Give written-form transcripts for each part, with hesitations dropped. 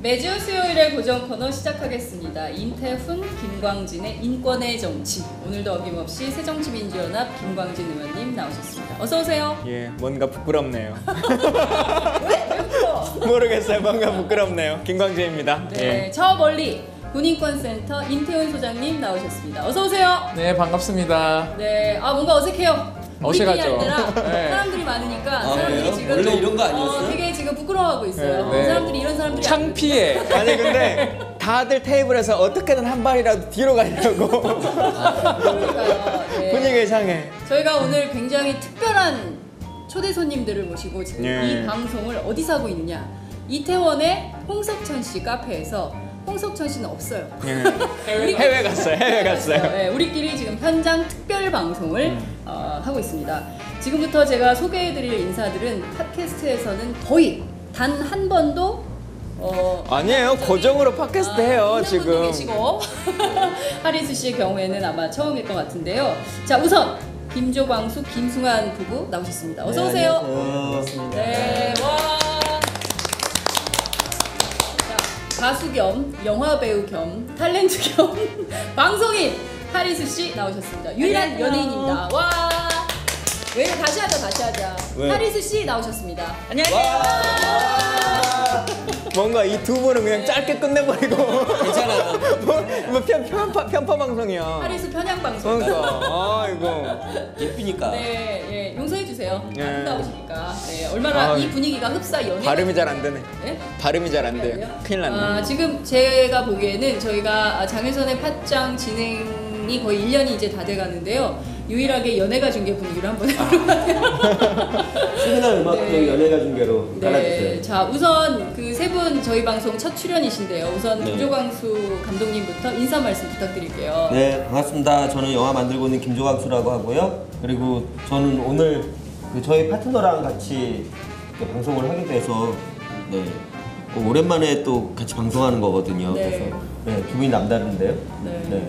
매주 수요일에 고정 코너 시작하겠습니다. 임태훈, 김광진의 인권의 정치. 오늘도 어김없이 새정치민주연합 김광진 의원님 나오셨습니다. 어서 오세요. 예, 뭔가 부끄럽네요. 왜 부끄러워? 모르겠어요. 뭔가 부끄럽네요. 김광진입니다. 네, 예. 저 멀리 군인권센터 임태훈 소장님 나오셨습니다. 어서 오세요. 네, 반갑습니다. 네, 뭔가 어색해요. 어색하죠. 할 때랑 네. 사람들이 많으니까 사람들이 그래요? 지금 원래 이런 거 아니었어요? 되게 지금 부끄러워하고 있어요. 네. 사람들이 이런 사람들이 창피해. 아니 근데 다들 테이블에서 어떻게든 한 발이라도 뒤로 가려고 아니니까요. 네. 분위기 상해. 저희가 오늘 굉장히 특별한 초대 손님들을 모시고 지금 예. 이 방송을 어디서 하고 있느냐, 이태원의 홍석천 씨 카페에서. 홍석천 씨는 없어요. 예. 해외 갔어요. 해외 갔어요. 네, 우리끼리 지금 현장 특별 방송을 하고 있습니다. 지금부터 제가 소개해드릴 인사들은 팟캐스트에서는 거의 단 한 번도 아니에요. 고정으로 팟캐스트 해요 있는 분도 지금. 계시고 하리수 씨의 경우에는 아마 처음일 것 같은데요. 자, 우선 김조광수, 김승환 부부 나오셨습니다. 어서 오세요. 반갑습니다. 네, 와. 자, 가수 겸 영화 배우 겸 탤런트 겸 방송인 하리수 씨 나오셨습니다. 유일한 안녕하세요. 연예인입니다. 와. 왜 다시 하자. 왜? 하리수 씨 나오셨습니다. 안녕하세요. 뭔가 이 두 분은 그냥 짧게 끝내버리고 괜찮아요. 뭐 편파 방송이야. 하리수 편향 방송. 그러니까 아이고. 예쁘니까. 네, 예, 용서해 주세요. 예. 아름다우시니까. 네, 얼마나 이 분위기가 흡사 연애. 발음이 잘 안 되네. 네? 발음이 잘 안 돼요. 큰일 났네. 지금 제가 보기에는 저희가 장혜선의 팟짱 진행이 거의 1년이 이제 다 돼가는데요. 유일하게 연예가 중계 분위기로 한번 해보려고 하네요. 수민아 음악도 네. 연예가 중계로 깔아주세요. 네, 자, 우선 그 세 분 저희 방송 첫 출연이신데요. 우선 네. 김조광수 감독님부터 인사 말씀 부탁드릴게요. 네, 반갑습니다. 저는 영화 만들고 있는 김조광수라고 하고요. 그리고 저는 오늘 저희 파트너랑 같이 이렇게 방송을 하게 돼서 오랜만에 또 같이 방송하는 거거든요. 네. 그래서 기분이 남다른데요. 네.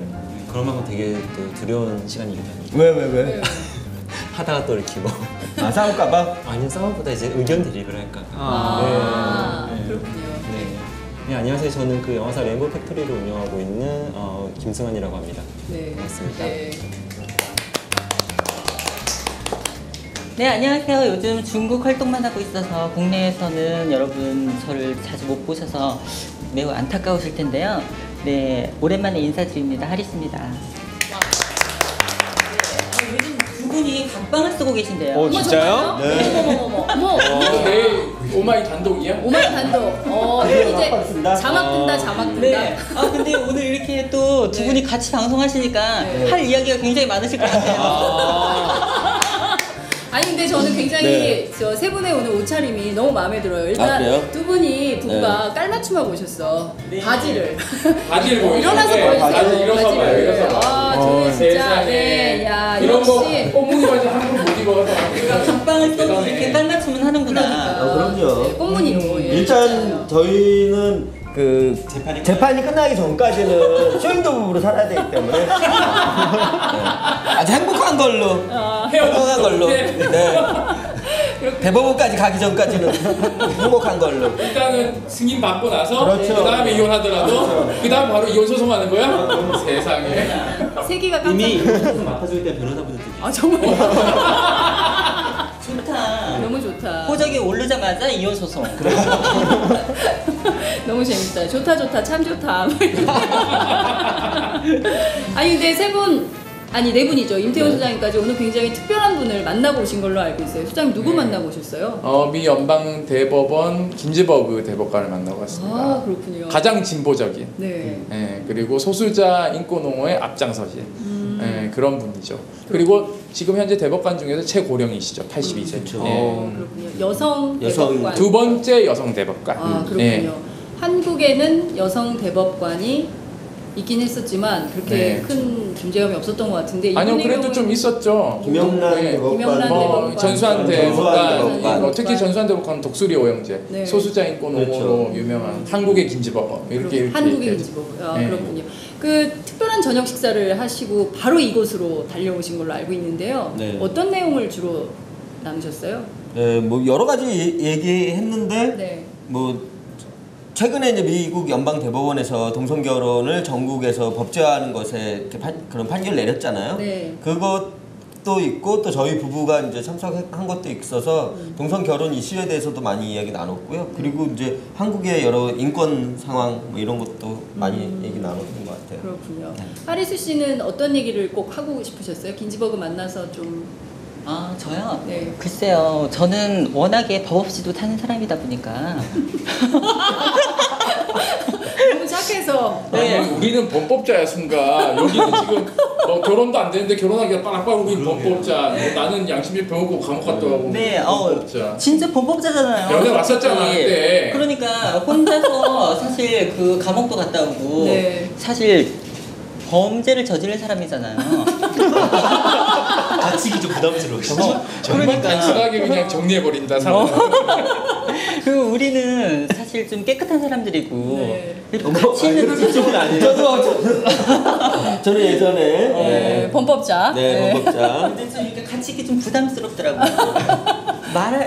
그런 만큼 되게 또 두려운 시간이기도 합니다. 왜? 네. 하다가 또 이렇게 뭐 싸울까봐? 아니요, 싸움보다 이제 의견 대립을 할까. 네. 그렇군요. 네, 안녕하세요. 저는 그 영화사 레인보우 팩토리를 운영하고 있는 김승환이라고 합니다. 네. 반갑습니다. 네. 네, 안녕하세요. 요즘 중국 활동만 하고 있어서 국내에서는 여러분 저를 자주 못 보셔서 매우 안타까우실 텐데요. 네, 오랜만에 인사드립니다. 하리스입니다. 요즘 두 분이 각방을 쓰고 계신데요. 어, 진짜요? 어머. 내일 오마이 단독이야? 오마이 단독. 네, 이제 맞습니다. 자막 뜬다, 자막 뜬다. 네. 근데 오늘 이렇게 또 두 네. 분이 같이 방송하시니까 네. 할 이야기가 굉장히 많으실 것 같아요. 아니 근데 저는 굉장히 네. 저 세 분의 오늘 옷차림이 너무 마음에 들어요. 일단 그래요? 두 분이 부부가 깔맞춤하고 오셨어. 네. 바지를. 바지를 보여주세요. 일어나서 네, 보여주세요. 바지 일어서 봐요. 바지를. 일어서 봐요. 저는 진짜 세상에. 네, 야 이런 거 역시. 꽃무늬 바지 함부로 못 입어서. 각방을 써도 대단해. 이렇게 깔맞춤은 하는구나. 그럼요. 네, 꽃무늬로. 예, 일단 진짜요. 저희는 그 재판이 끝나기 전까지는 쇼윈도 부부로 살아야 되기 때문에 아주 행복한 걸로 행복한 걸로 네. 대법원까지 가기 전까지는 행복한 걸로. 일단은 승인 받고 나서 그렇죠. 그 다음에 이혼하더라도 그 다음 바로 이혼 소송하는 거야? 세상에. 세기가 깜짝. 이미 이혼 소송 맡아줄 때 변호사분들도 정말 좋다. 너무 좋다. 호적이 오르자마자 이혼 소송. 너무 재밌다. 좋다. 참 좋다. 아니 근데 세 분, 아니 네 분이죠. 임태훈 소장님까지 오늘 굉장히 특별한 분을 만나고 오신 걸로 알고 있어요. 소장님 누구 만나고 오셨어요? 미 연방 대법원 김지버그 대법관을 만나고 왔습니다. 그렇군요. 가장 진보적인. 네. 예, 그리고 소수자 인권옹호에 앞장서신 예, 그런 분이죠. 그리고 지금 현재 대법관 중에서 최고령이시죠. 82세. 그렇죠. 예. 그렇군요. 여성 여성 대법관. 두 번째 여성 대법관. 그렇군요. 예. 한국에는 여성 대법관이 있긴 했었지만 그렇게 네. 큰 존재감이 없었던 것 같은데 아니요, 이분의 그래도 경우는 좀 있었죠. 김영란 예. 대법관, 김영란 대법관. 전수한 대법관, 특히 전수한 대법관 독수리 오영재, 네. 소수자 인권 옹호로 그렇죠. 유명한 한국의 김지법원 이렇게 한국의 얘기하죠. 김지법. 네. 그렇군요. 그 특별한 저녁 식사를 하시고 바로 이곳으로 달려오신 걸로 알고 있는데요. 네. 어떤 내용을 주로 나누셨어요? 네, 뭐 여러 가지 얘기했는데 네. 뭐 최근에 이제 미국 연방 대법원에서 동성 결혼을 전국에서 법제화하는 것에 이렇게 그런 판결 내렸잖아요. 네. 그것도 있고 또 저희 부부가 이제 참석한 것도 있어서 동성 결혼 이슈에 대해서도 많이 이야기 나눴고요. 그리고 이제 한국의 여러 인권 상황 뭐 이런 것도 많이 얘기 나눴던 것 같아요. 그렇군요. 하리수 씨는 어떤 얘기를 꼭 하고 싶으셨어요? 긴지버그 만나서 좀 아, 저요? 네. 글쎄요. 저는 워낙에 법 없이도 사는 사람이다 보니까. 너무 착해서 네. 아니, 우리는 범법자야 순간. 여기는 지금 뭐 결혼도 안 되는데 결혼하기가 빠락빠락 우리는 범법자. 나는 양심이 병원고 감옥 갔다 오고 네, 범법자. 진짜 범법자잖아요. 연애 왔었잖아, 솔직히. 그때. 그러니까 혼자서 사실 그 감옥도 갔다 오고 네. 사실 범죄를 저지른 사람이잖아요. 다치기 좀 부담스러우시죠? 정말 단순하게 그냥 정리해버린다 상황. 그리고 우리는 사실 좀 깨끗한 사람들이고 네. 그리고 같이 있는 쪽은 아니에요. 저는 예전에 네, 범법자. 네, 범법자. 근데 좀 이렇게 같이 있기 좀 부담스럽더라고요.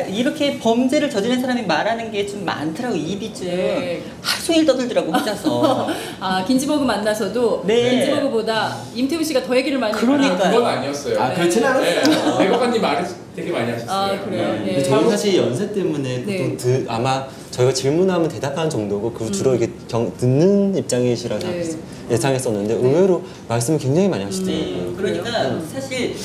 이렇게 범죄를 저지른 사람이 말하는 게 좀 많더라고. 입이 좀 네. 하루 종일 떠들더라고 혼자서. 아, 긴지버그 만나서도 네. 긴지버그보다 임태훈 씨가 더 얘기를 많이 그러니까요. 그건 아니었어요. 아, 그렇진 않았어요. 대법관님 말을 되게 많이 하셨어요. 아, 그래요? 네. 네. 근데 저희 사실 연세 때문에 네. 보통 아마 저희가 질문하면 대답하는 정도고 그 주로 이렇게 듣는 입장이시라 네. 예상했었는데 의외로 말씀을 굉장히 많이 하시더라고요. 그러니까 사실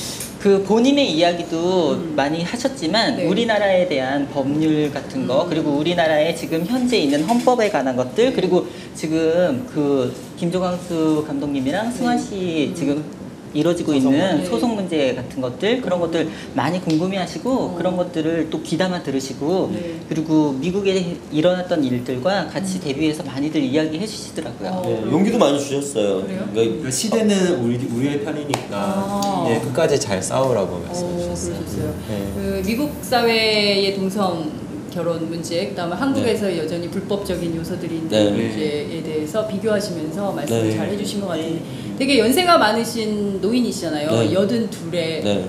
그 본인의 이야기도 많이 하셨지만 네. 우리나라에 대한 법률 같은 거 그리고 우리나라에 지금 현재 있는 헌법에 관한 것들 그리고 지금 그 김조광수 감독님이랑 승환 씨 지금 이루어지고 있는 네. 소송 문제 같은 것들 그런 것들 많이 궁금해하시고 그런 것들을 또 귀담아 들으시고 네. 그리고 미국에 일어났던 일들과 같이 대비해서 많이들 이야기해 주시더라고요. 네, 용기도 많이 주셨어요. 그래요? 그러니까 시대는 우리의 편이니까 아. 예, 끝까지 잘 싸우라고 말씀해 오, 주셨어요. 그러셨어요. 네. 그 미국 사회의 동성 결혼 문제, 그다음에 한국에서 여전히 불법적인 요소들이 있는 네. 문제에 대해서 비교하시면서 말씀을 네. 잘 해주신 것 같은데 되게 연세가 많으신 노인이시잖아요. 네. 82에 네.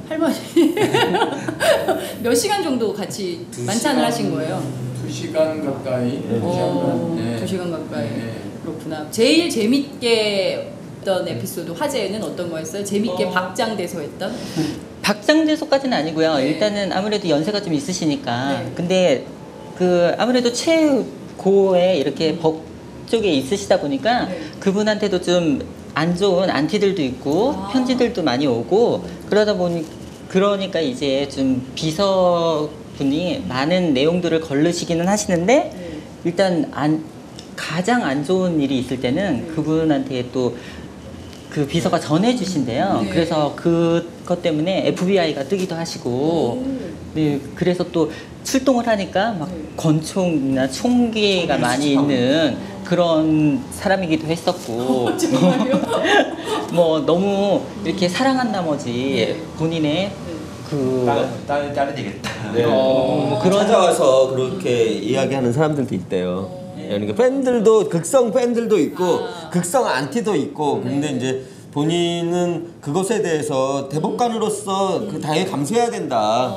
할머니 몇 시간 정도 같이 만찬을 하신 거예요? 2시간 가까이. 어, 2시간 가까이. 네. 그렇구나. 제일 재밌게 했던 에피소드 화제는 어떤 거였어요? 재밌게 박장대소 했던? 박장대소까지는 아니고요. 네. 일단은 아무래도 연세가 좀 있으시니까. 네. 근데 그 아무래도 최고에 이렇게 법 쪽에 있으시다 보니까 네. 그분한테도 좀 안 좋은 안티들도 있고 아. 편지들도 많이 오고 그러니까 이제 좀 비서분이 많은 내용들을 걸르시기는 하시는데 네. 일단 가장 안 좋은 일이 있을 때는 네. 그분한테 또 그 비서가 전해주신대요. 네. 그래서 그것 때문에 FBI가 뜨기도 하시고, 네, 그래서 또 출동을 하니까 막 네. 권총이나 총기가 많이 있는 그런 사람이기도 했었고, 정말요? 뭐 너무 이렇게 사랑한 나머지 네. 본인의 그 딸이 되겠다. 네. 뭐 그런 그런 찾아와서 그렇게 이야기하는 사람들도 있대요. 그러니까 팬들도 극성 팬들도 있고 극성 안티도 있고 근데 이제 본인은 그것에 대해서 대법관으로서 그 당연히 감수해야 된다.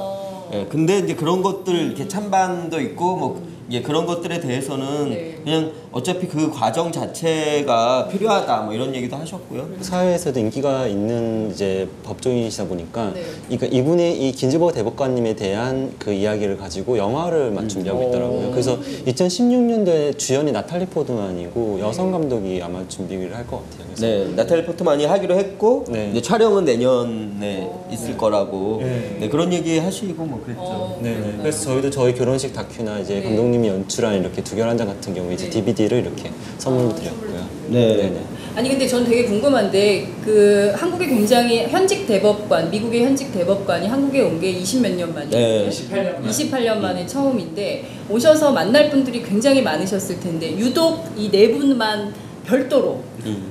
예, 근데 이제 그런 것들 이렇게 찬반도 있고 뭐 예, 그런 것들에 대해서는 네. 그냥 어차피 그 과정 자체가 필요하다 뭐 이런 얘기도 하셨고요. 사회에서도 인기가 있는 이제 법조인이시다 보니까 네. 그러니까 이분의 이 긴지버 대법관님에 대한 그 이야기를 가지고 영화를 준비하고 있더라고요. 그래서 2016년도에 주연이 나탈리 포드만이고 여성 감독이 아마 준비를 할 것 같아요. 그래서 네, 나탈리 포트만이 하기로 했고 네. 이제 촬영은 내년에 있을 거라고 네. 네, 그런 얘기 하시고 뭐 그랬죠. 네, 그래서 저희도 저희 결혼식 다큐나 이제 네. 감독님이 연출한 이렇게 두결한 장 같은 경우 이제 네. DVD를 이렇게 선물로 드렸고요. 네. 아니 근데 전 되게 궁금한데 그 한국에 굉장히 현직 대법관, 미국의 현직 대법관이 한국에 온 게 20몇 년 만이에요. 네. 28년 만. 28년 만에 처음인데 오셔서 만날 분들이 굉장히 많으셨을 텐데 유독 이 네 분만 별도로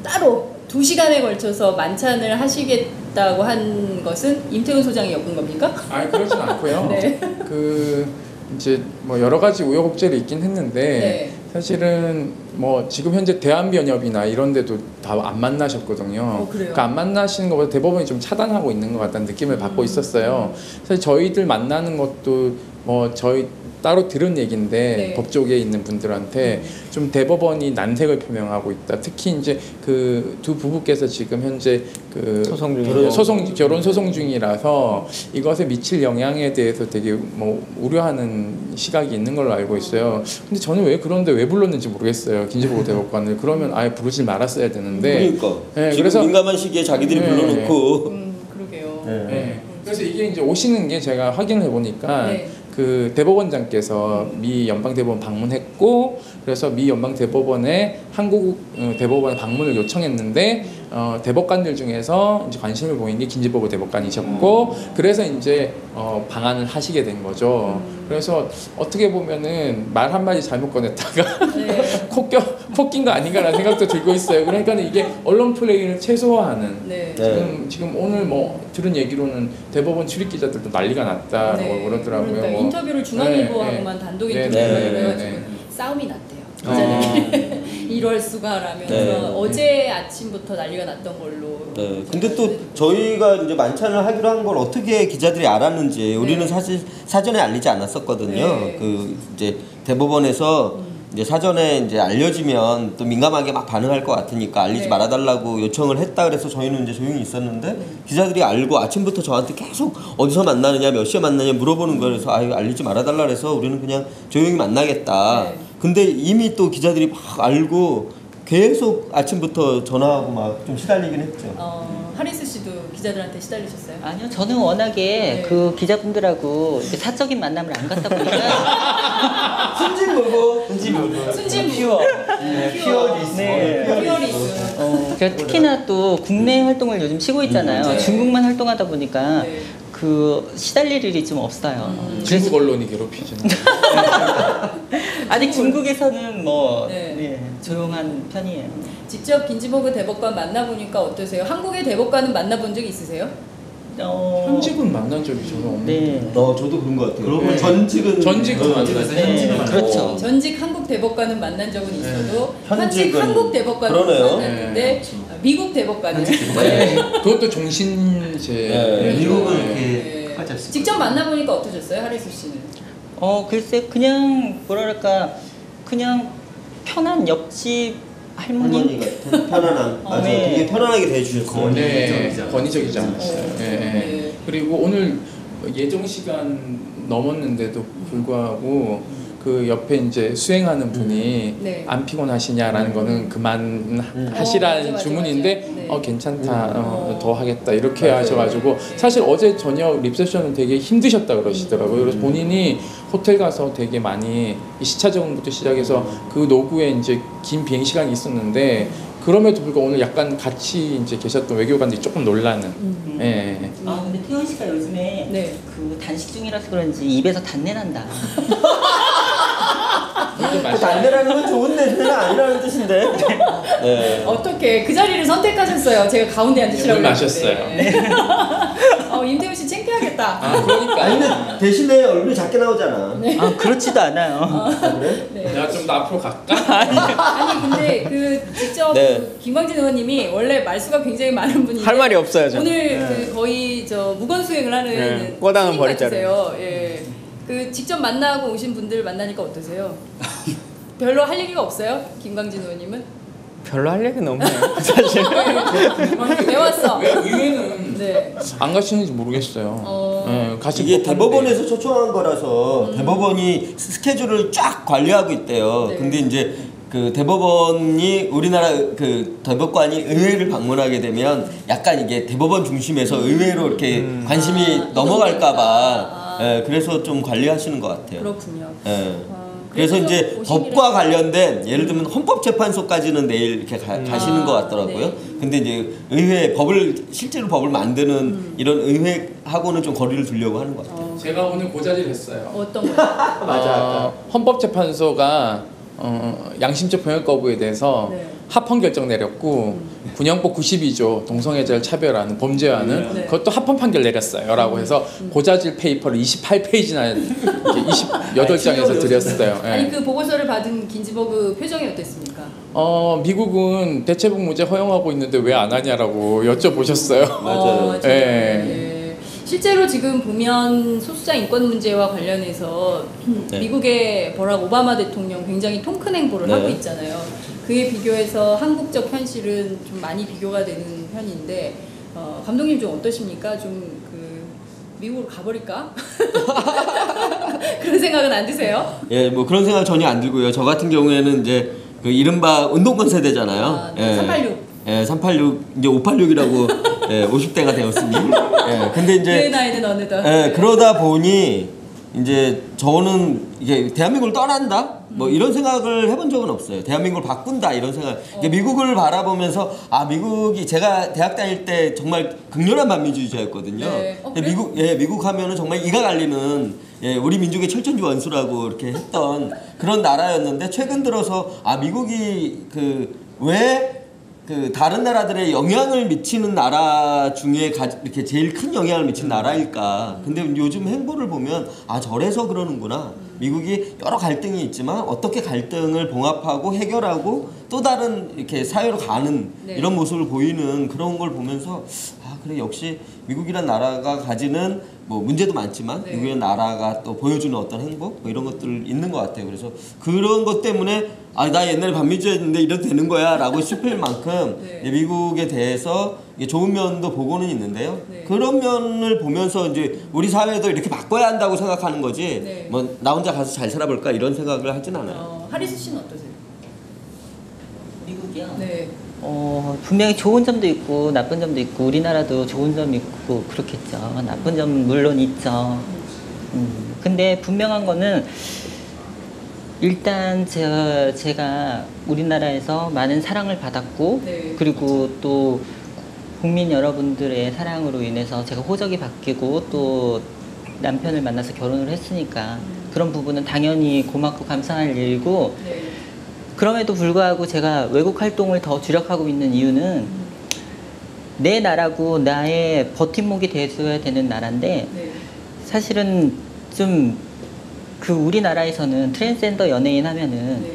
따로 2시간에 걸쳐서 만찬을 하시겠다고 한 것은 임태훈 소장이 엮은 겁니까? 아니 그러진 않고요. 네. 그 이제 뭐 여러 가지 우여곡절이 있긴 했는데 네. 사실은 뭐 지금 현재 대한변협이나 이런 데도 다 안 만나셨거든요. 그래요? 그러니까 안 만나시는 것보다 대법원이 좀 차단하고 있는 것 같다는 느낌을 받고 있었어요. 사실 저희들 만나는 것도 뭐 저희 따로 들은 얘기인데 네. 법조계에 있는 분들한테 좀 대법원이 난색을 표명하고 있다. 특히 이제 그 두 부부께서 지금 현재 그 소송 중이고. 결혼 소송 중이라서 이것에 미칠 영향에 대해서 되게 뭐 우려하는 시각이 있는 걸로 알고 있어요. 근데 저는 왜 그런데 왜 불렀는지 모르겠어요. 김지복 대법관을. 그러면 아예 부르지 말았어야 되는데. 그러니까 네, 지금 그래서 민감한 시기에 자기들이 네. 불러놓고 그러게요. 네. 네. 그래서 이게 이제 오시는 게 제가 확인을 해보니까 네. 그 대법원장께서 미 연방대법원 방문했고 그래서 미 연방대법원에 한국 대법원에 방문을 요청했는데 대법관들 중에서 이제 관심을 보인 게 김지복 대법관이셨고 그래서 이제 방한을 하시게 된 거죠. 그래서 어떻게 보면은 말 한마디 잘못 꺼냈다가 네. 코 낀 거 아닌가라는 생각도 들고 있어요. 그러니까 이게 언론 플레이를 최소화하는 네. 지금 오늘 뭐 들은 얘기로는 대법원 출입 기자들도 난리가 났다고 네. 그러더라고요. 그러니까 뭐. 인터뷰를 중앙일보하고만 네, 단독 네. 인터뷰를 네, 네, 해가지고 네. 싸움이 났대요. 기자들끼리 이럴 수가 라면서 네. 어제 아침부터 난리가 났던 걸로. 네. 근데 또 저희가 이제 만찬을 하기로 한 걸 어떻게 기자들이 알았는지 우리는 네. 사실 사전에 알리지 않았었거든요. 네. 그 이제 대법원에서 이제 사전에 이제 알려지면 또 민감하게 막 반응할 것 같으니까 알리지 네. 말아달라고 요청을 했다 그래서 저희는 이제 조용히 있었는데 기자들이 알고 아침부터 저한테 계속 어디서 만나느냐 몇 시에 만나냐 물어보는 거예요. 그래서 아유 알리지 말아달라 그래서 우리는 그냥 조용히 만나겠다. 네. 근데 이미 또 기자들이 막 알고 계속 아침부터 전화하고 막 좀 시달리긴 했죠. 하리스 씨도 기자들한테 시달리셨어요? 아니요, 저는 워낙에 네. 그 기자분들하고 이렇게 사적인 만남을 안 갖다 보니까 순진무구 순진 퓨어 리스 네. 제가 특히나 또 국내 활동을 요즘 쉬고 있잖아요. 네. 중국만 활동하다 보니까 네. 그 시달릴 일이 좀 없어요. 중국 언론이 괴롭히죠. 아직 중국에서는 뭐 네. 네, 조용한 편이에요. 직접 김지복 대법관 만나보니까 어떠세요? 한국의 대법관은 만나본 적 있으세요? 현직은 만난 적이 저는 없는데. 네. 저도 그런 것 같아요. 그러고 전직은 만났어요. 네, 그렇죠. 전직 한국 대법관은 만난 적은 있어도 현직 현직은- 한국 대법관은 그러네요. 만났는데 미국 대법관은 네. 그것도 종신제. 네. 미국은 네. 이렇게 네. 하지 않습니까? 직접 만나보니까 어떠셨어요, 하리수 씨는? 글쎄 그냥 뭐랄까 그냥 편한 옆집 할머니 할머니. 같은 편안함. 맞아요. 네. 되게 편안하게 대해주셨어요. 네, 권위적이지 않았어요. 예, 예. 네. 그리고 오늘 예정 시간 넘었는데도 불구하고 그 옆에 이제 수행하는 분이 네. 안 피곤하시냐라는 거는 그만하시라는 맞아, 주문인데 맞아. 네. 괜찮다 더 하겠다 이렇게 맞아요. 하셔가지고 사실 어제 저녁 립세션은 되게 힘드셨다 그러시더라고요. 그래서 본인이 호텔 가서 되게 많이 이 시차 적응부터 시작해서 그 노구에 이제 긴 비행 시간이 있었는데 그럼에도 불구하고 오늘 약간 같이 이제 계셨던 외교관들이 조금 놀라는. 예. 근데 태연 씨가 요즘에 네. 그 단식 중이라서 그런지 입에서 단내 난다. 단내라는 건 좋은 냄새는 아니라는 뜻인데. 네. 어떻게 그 자리를 선택하셨어요? 제가 가운데 앉으시라고 물 그랬는데. 임태훈 씨 창피하겠다. 아 그러니까. 아니 근데 대신에 얼굴이 작게 나오잖아. 그렇지도 않아요. 그래? 네. 내가 좀 더 앞으로 갈까? 아니 근데 그 직접 네. 그 김광진 의원님이 원래 말수가 굉장히 많은 분인데 할 말이 없어요, 저는. 오늘 그 거의 저 무건 수행을 하는 네, 꼬다는 스님 버리자루예요. 같으세요. 예. 그 직접 만나고 오신 분들 만나니까 어떠세요? 별로 할 얘기가 없어요? 김광진 의원님은? 별로 할 얘기는 없네요. 사실. 왜 왔어? 왜 의회는 네. 안 가시는지 모르겠어요. 예, 같이 이게 못하는데. 대법원에서 초청한 거라서 대법원이 스케줄을 쫙 관리하고 있대요. 네. 근데 이제 그 대법원이 우리나라 그 대법관이 의회를 방문하게 되면 약간 이게 대법원 중심에서 의회로 이렇게 관심이 넘어갈까봐 그래서 좀 관리하시는 것 같아요. 그렇군요. 예. 그래서 이제 오신 법과 길에- 관련된 예를 들면 헌법재판소까지는 내일 이렇게 가시는 것 같더라고요. 네. 근데 이제 의회 실제로 법을 만드는 이런 의회하고는 좀 거리를 두려고 하는 것 같아요. 제가 오늘 고자질 했어요. 어떤 거요? 헌법재판소가 양심적 병역 거부에 대해서 네. 합헌 결정 내렸고 군형법 92조 동성애자를 차별하는 범죄와는 네. 그것도 합헌 판결 내렸어요라고 해서 고자질 페이퍼를 28페이지나 28장에서 드렸어요. 예. 아니 그 보고서를 받은 긴지버그 표정이 어땠습니까? 미국은 대체복무제 허용하고 있는데 왜 안 하냐라고 여쭤보셨어요. 맞아요. 정말, 예. 예. 실제로 지금 보면 소수자 인권 문제와 관련해서 네. 미국의 버락 오바마 대통령 굉장히 통큰 행보를 네. 하고 있잖아요. 그에 비교해서 한국적 현실은 좀 많이 비교가 되는 편인데 감독님 좀 어떠십니까? 좀 미국으로 가버릴까? 그런 생각은 안 드세요? 예, 뭐 그런 생각 전혀 안 들고요. 저 같은 경우에는 이제 그 이른바 운동권 세대잖아요. 아, 네, 386. 예, 386 이제 586이라고 예, 50대가 되었으니. 예, 근데 이제 그 나이는 어느덧. 예, 그러다 보니 이제 저는 이게 대한민국을 떠난다? 뭐 이런 생각을 해본 적은 없어요. 대한민국을 바꾼다 이런 생각. 이게 미국을 바라보면서 미국이 제가 대학 다닐 때 정말 극렬한 반미주의자였거든요. 네. 근데 미국 하면은 정말 이가 갈리는 우리 민족의 철천지 원수라고 이렇게 했던 그런 나라였는데 최근 들어서 미국이 왜 다른 나라들의 영향을 미치는 나라 중에 이렇게 제일 큰 영향을 미친 나라일까. 근데 요즘 행보를 보면 저래서 그러는구나. 미국이 여러 갈등이 있지만 어떻게 갈등을 봉합하고 해결하고 또 다른 이렇게 사회로 가는 네. 이런 모습을 보이는 그런 걸 보면서 그래 역시 미국이란 나라가 가지는 뭐 문제도 많지만 네. 미국이란 나라가 또 보여주는 어떤 행복 뭐 이런 것들 있는 것 같아요. 그래서 그런 것 때문에 나 옛날에 반미주의였는데 이래도 되는 거야 라고 싶을 만큼 네. 미국에 대해서 좋은 면도 보고는 있는데요. 네. 그런 면을 보면서 이제 우리 사회도 이렇게 바꿔야 한다고 생각하는 거지 네. 뭐 나 혼자 가서 잘 살아볼까 이런 생각을 하진 않아요. 하리스 씨는 어떠세요? 미국이요? 네. 분명히 좋은 점도 있고 나쁜 점도 있고 우리나라도 좋은 점이 있고 그렇겠죠. 나쁜 점 물론 있죠. 근데 분명한 거는 일단 제가 우리나라에서 많은 사랑을 받았고 네. 그리고 또 국민 여러분들의 사랑으로 인해서 제가 호적이 바뀌고 또 남편을 만나서 결혼을 했으니까 그런 부분은 당연히 고맙고 감사할 일이고 네. 그럼에도 불구하고 제가 외국 활동을 더 주력하고 있는 이유는 내 나라고 나의 버팀목이 돼줘야 되는 나라인데 네. 사실은 좀 우리나라에서는 트랜스젠더 연예인 하면은 네.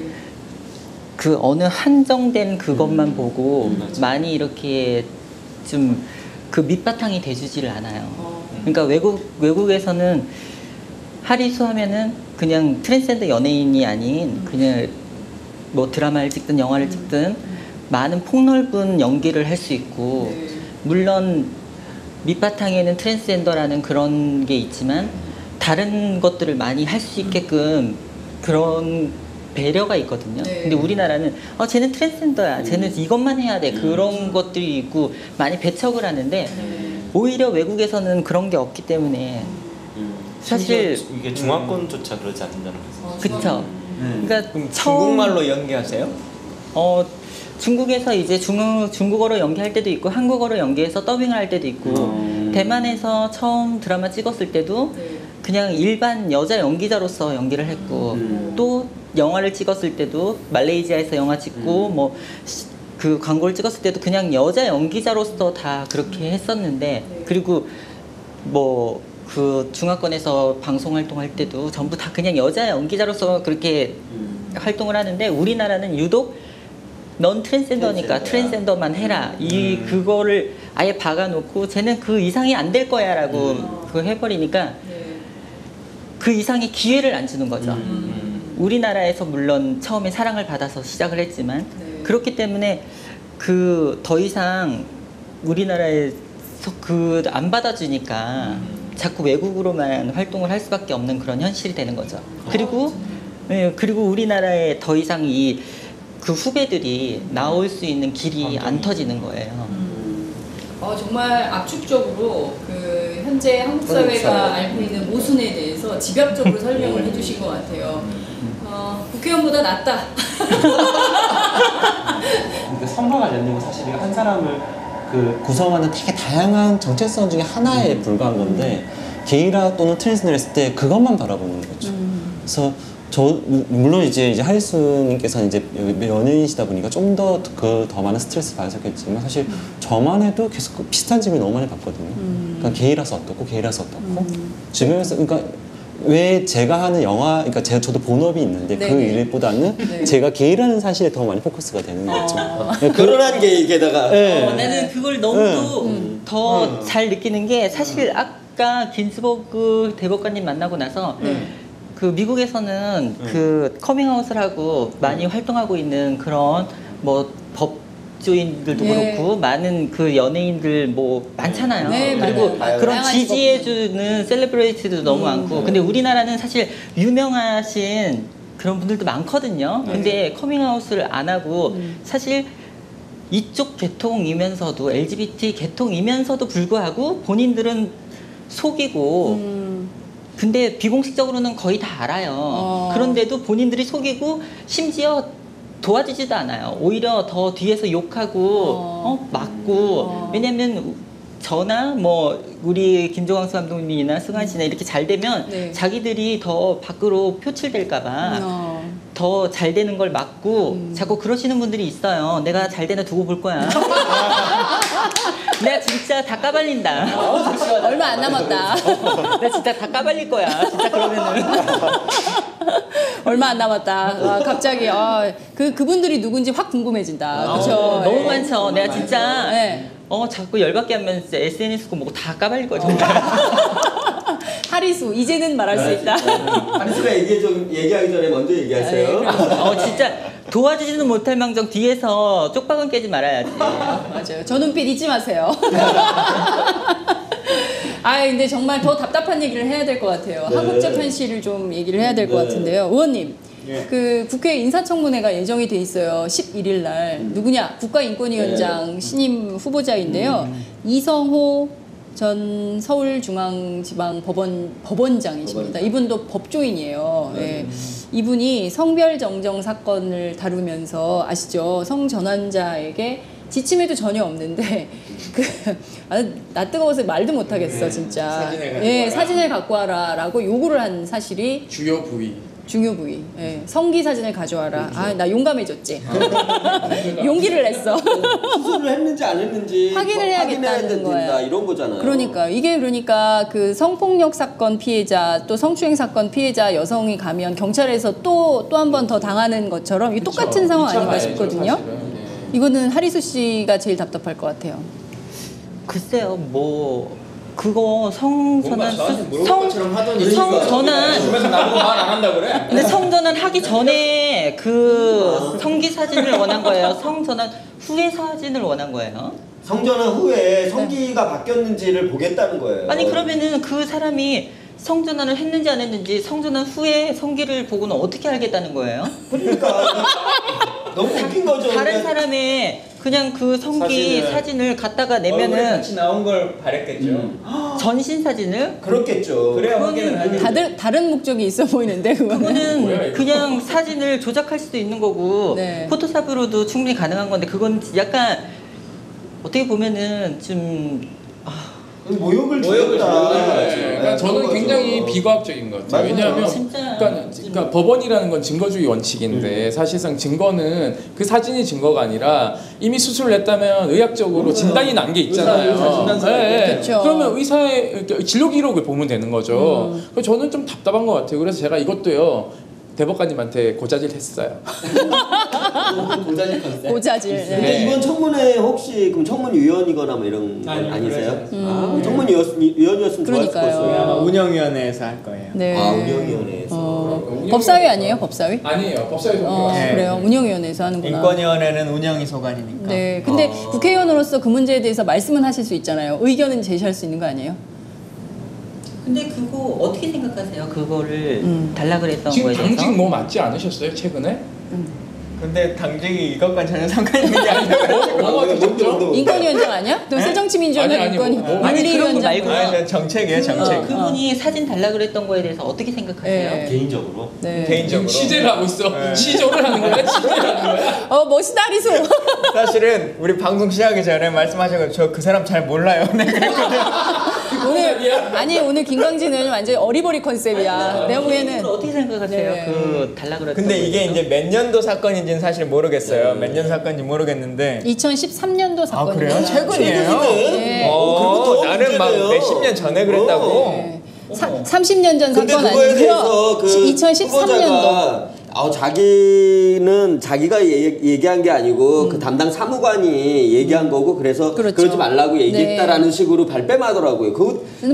그 어느 한정된 그것만 보고 많이 이렇게 좀 그 밑바탕이 돼주지를 않아요. 그러니까 외국에서는 하리수 하면은 그냥 트랜스젠더 연예인이 아닌 그냥 뭐 드라마를 찍든 영화를 찍든 많은 폭넓은 연기를 할 수 있고 네. 물론 밑바탕에는 트랜스젠더라는 그런 게 있지만 다른 것들을 많이 할 수 있게끔 그런 배려가 있거든요. 네. 근데 우리나라는 쟤는 트랜스젠더야. 쟤는 이것만 해야 돼. 그런 것들이 있고 많이 배척을 하는데 오히려 외국에서는 그런 게 없기 때문에 사실 이게 중화권조차 그러지 않는다는 거죠. 그쵸. 그러니까 중국말로 연기하세요? 중국에서 이제 중국어로 연기할 때도 있고 한국어로 연기해서 더빙을 할 때도 있고 대만에서 처음 드라마 찍었을 때도 네. 그냥 일반 여자 연기자로서 연기를 했고 또 영화를 찍었을 때도 말레이시아에서 영화 찍고 뭐 그 광고를 찍었을 때도 그냥 여자 연기자로서 다 그렇게 했었는데 그리고 뭐 그 중화권에서 방송 활동할 때도 전부 다 그냥 여자 연기자로서 그렇게 활동을 하는데 우리나라는 유독 넌 트랜스젠더니까 트랜스젠더만 해라 그거를 아예 박아놓고 쟤는 그 이상이 안 될 거야라고 그거 해버리니까 네. 그 이상의 기회를 안 주는 거죠. 우리나라에서 물론 처음에 사랑을 받아서 시작을 했지만 네. 그렇기 때문에 더 이상 우리나라에서 안 받아주니까 자꾸 외국으로만 활동을 할 수밖에 없는 그런 현실이 되는 거죠. 그리고 우리나라에 더 이상 그 후배들이 나올 수 있는 길이 안 터지는 거예요. 정말 압축적으로 현재 한국 사회가 앓고 있는 모순에 대해서 집약적으로 설명을 해주신 것 같아요. 국회의원보다 낫다. 그러니까 선거가 열리고 사실 한 사람을 구성하는 되게 다양한 정체성 중에 하나에 불과한 건데 게이라 또는 트랜스를 했을 때 그것만 바라보는 거죠. 그래서 물론 이제 하리스님께서는 이제 연예인이시다 보니까 좀 더 많은 스트레스 받으셨겠지만 사실 저만 해도 계속 비슷한 질문 너무 많이 받거든요. 그러니까 게이라서 어떻고 주변에서 그러니까 왜 제가 하는 영화 그러니까 저도 본업이 있는데 그 네네. 일보다는 네. 제가 게이라는 사실에 더 많이 포커스가 되는 거죠. 결혼한 게다가 나는 그걸 너무도 더 잘 느끼는 게 사실 아까 긴즈버그 대법관님 만나고 나서 그 미국에서는 그 커밍아웃을 하고 많이 활동하고 있는 그런 뭐 법조인들도 네. 그렇고 많은 그 연예인들 뭐 많잖아요. 네, 그리고 많아요. 그런 다양한 지지해주는 셀레브리티도 너무 많고 근데 우리나라는 사실 유명하신 그런 분들도 많거든요. 근데 커밍아웃을 안 하고 사실 이쪽 계통이면서도 LGBT 계통이면서도 불구하고 본인들은 속이고 근데 비공식적으로는 거의 다 알아요. 그런데도 본인들이 속이고 심지어 도와주지도 않아요. 오히려 더 뒤에서 욕하고 막고 왜냐면 저나 뭐 우리 김종광수 감독님이나 승환 씨나 이렇게 잘 되면 네. 자기들이 더 밖으로 표출될까봐 더 잘 되는 걸 막고 자꾸 그러시는 분들이 있어요. 내가 잘 되나 두고 볼 거야. 내가 진짜 다 까발린다. 얼마 안 남았다. 나 진짜 다 까발릴 거야. 진짜 그러면은. 얼마 안 남았다. 아, 갑자기 그분들이 누군지 확 궁금해진다. 그렇죠. 너무 많죠. 내가 진짜 네. 자꾸 열받게 하면 진짜 SNS고 뭐고 다 까발릴 거야. 정말. 하리수 이제는 말할 수 있다. 하리수가 얘기하기 전에 먼저 얘기하세요. 진짜 도와주지는 못할 망정 뒤에서 쪽박은 깨지 말아야지. 맞아요. 저 눈빛 잊지 마세요. 근데 정말 더 답답한 얘기를 해야 될 것 같아요. 네. 한국적 현실을 좀 얘기를 해야 될 것 같은데요. 의원님, 그 국회 인사청문회가 예정이 돼 있어요. 11일 날. 누구냐? 국가인권위원장 신임 후보자인데요. 이성호 전 서울중앙지방법원장이십니다. 이분도 법조인이에요. 예. 이분이 성별 정정 사건을 다루면서 아시죠? 성전환자에게 지침에도 전혀 없는데 나 뜨거워서 말도 못하겠어 진짜. 사진을 갖고 와라라고 요구를 한 사실이 주요 부위. 중요 부위. 성기 사진을 가져와라. 나 용감해졌지. 용기를 냈어. 수술을 했는지 안 했는지 확인을 해야겠다는 된다, 거야. 이런 거잖아요. 그러니까 그 성폭력 사건 피해자 또 성추행 사건 피해자 여성이 가면 경찰에서 또 한 번 더 당하는 것처럼 이 똑같은 상황 아닌가 싶거든요. 이거는 하리수 씨가 제일 답답할 것 같아요. 글쎄요, 뭐 그거 성전환 성전환 그래서 나보고 말 안 한다 그래? 근데 성전환 하기 전에 그 성기 사진을 원한 거예요. 성전환 후에 사진을 원한 거예요. 성전환 후에 성기가 바뀌었는지를 보겠다는 거예요. 아니 그러면은 그 사람이 성전환을 했는지 안 했는지 성전환 후에 성기를 보고는 어떻게 알겠다는 거예요? 그러니까 너무 웃긴 거죠. 다른 사람의 그냥 그 성기 사진을 갖다가 내면은 같이 나온 걸 바랬겠죠. 전신 사진을 그렇겠죠. 그래야 확인을 하지. 다른 목적이 있어 보이는데 그거는 그냥 사진을 조작할 수도 있는 거고 네. 포토샵으로도 충분히 가능한 건데 그건 약간 어떻게 보면은 좀 모욕을 모욕을 주겠다. 그러니까 저는 굉장히 비과학적인 것 같아요. 맞아요. 왜냐하면 진짜. 그러니까 법원이라는 건 증거주의 원칙인데 사실상 증거는 그 사진이 증거가 아니라 이미 수술을 했다면 의학적으로 진단이 난 게 있잖아요. 의사 진단서에. 네. 그쵸. 그러면 의사의 진료 기록을 보면 되는 거죠. 그래서 저는 좀 답답한 것 같아요. 그래서 제가 이것도요. 대법관님한테 고자질 했어요. 고자질 컨셉. 고자질. 근데 네. 이번 청문회 혹시 그럼 청문위원이거나 뭐 이런 건 아니세요? 청문위원이었으면 좋았을 그러니까요. 것같아요. 운영위원회에서 할 거예요. 네. 운영위원회에서. 법사위 아니에요? 법사위? 아니에요. 법사위 동의가 네. 그래요. 운영위원회에서 하는구나. 인권위원회는 운영이 소관이니까. 네. 근데 국회의원으로서 그 문제에 대해서 말씀은 하실 수 있잖아요. 의견은 제시할 수 있는 거 아니에요? 근데 그거 어떻게 생각하세요? 그거를 달라 그랬던 지금 거에 대해서? 당직 뭐 맞지 않으셨어요? 최근에? 근데 당직이 이것과 전혀 상관 있는 게 아니라 뭐가 되셨죠? 인권위원장 아니야? 또 새정치민주연합 아니, 인권위 뭐, 아니, 그런 거 윤리위원장. 말고. 아니, 정책이에요, 정책. 그분이 사진 달라 그랬던 거에 대해서 어떻게 생각하세요? 네. 개인적으로. 네. 개인적으로. 취재를 하고 있어. 네. 시조를 하는 거야? 취재를 하는 거야? 멋있다 하리수. 사실은 우리 방송 시작하기 전에 말씀하셔서 저 그 사람 잘 몰라요. 네, 그랬거든요. 오늘 김광진은 완전 어리버리 컨셉이야. 내가 보기에는 어떻게 생각하세요? 네. 그 달라 그랬던 근데 거에 이게 대해서? 이제 몇 년도 사건인지는 사실 모르겠어요. 몇 년 사건인지 모르겠는데. 2013년도 아 사건이에요. 그래요? 최근이에요? 네. 그리고 더 나는 막 문제네요. 몇십 년 전에 그랬다고. 네. 30년 전 근데 사건 그거에 아니고요. 대해서 그 2013년도. 후보자가 자기는 자기가 얘기한 게 아니고 그 담당 사무관이 얘기한 거고 그래서 그렇죠. 그러지 말라고 얘기했다라는 식으로 발뺌하더라고요.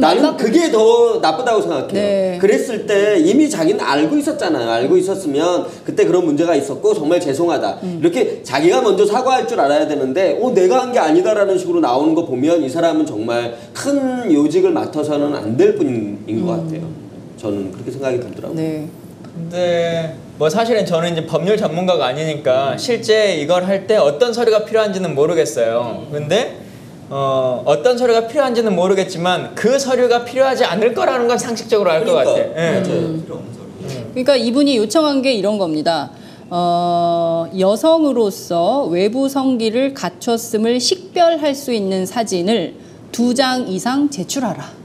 나는 그게 더 나쁘다고 생각해요. 네. 그랬을 때 이미 자기는 알고 있었잖아요. 알고 있었으면 그때 그런 문제가 있었고 정말 죄송하다. 이렇게 자기가 먼저 사과할 줄 알아야 되는데 내가 한 게 아니다라는 식으로 나오는 거 보면 이 사람은 정말 큰 요직을 맡아서는 안 될 뿐인 것 같아요. 저는 그렇게 생각이 들더라고요. 네. 근데 뭐 사실은 저는 이제 법률 전문가가 아니니까 실제 이걸 할 때 어떤 서류가 필요한지는 모르겠어요. 근데 어떤 서류가 필요한지는 모르겠지만 그 서류가 필요하지 않을 거라는 건 상식적으로 알 것 같아. 예. 맞아요. 필요 없는 소리. 그러니까 이분이 요청한 게 이런 겁니다. 여성으로서 외부 성기를 갖췄음을 식별할 수 있는 사진을 2장 이상 제출하라.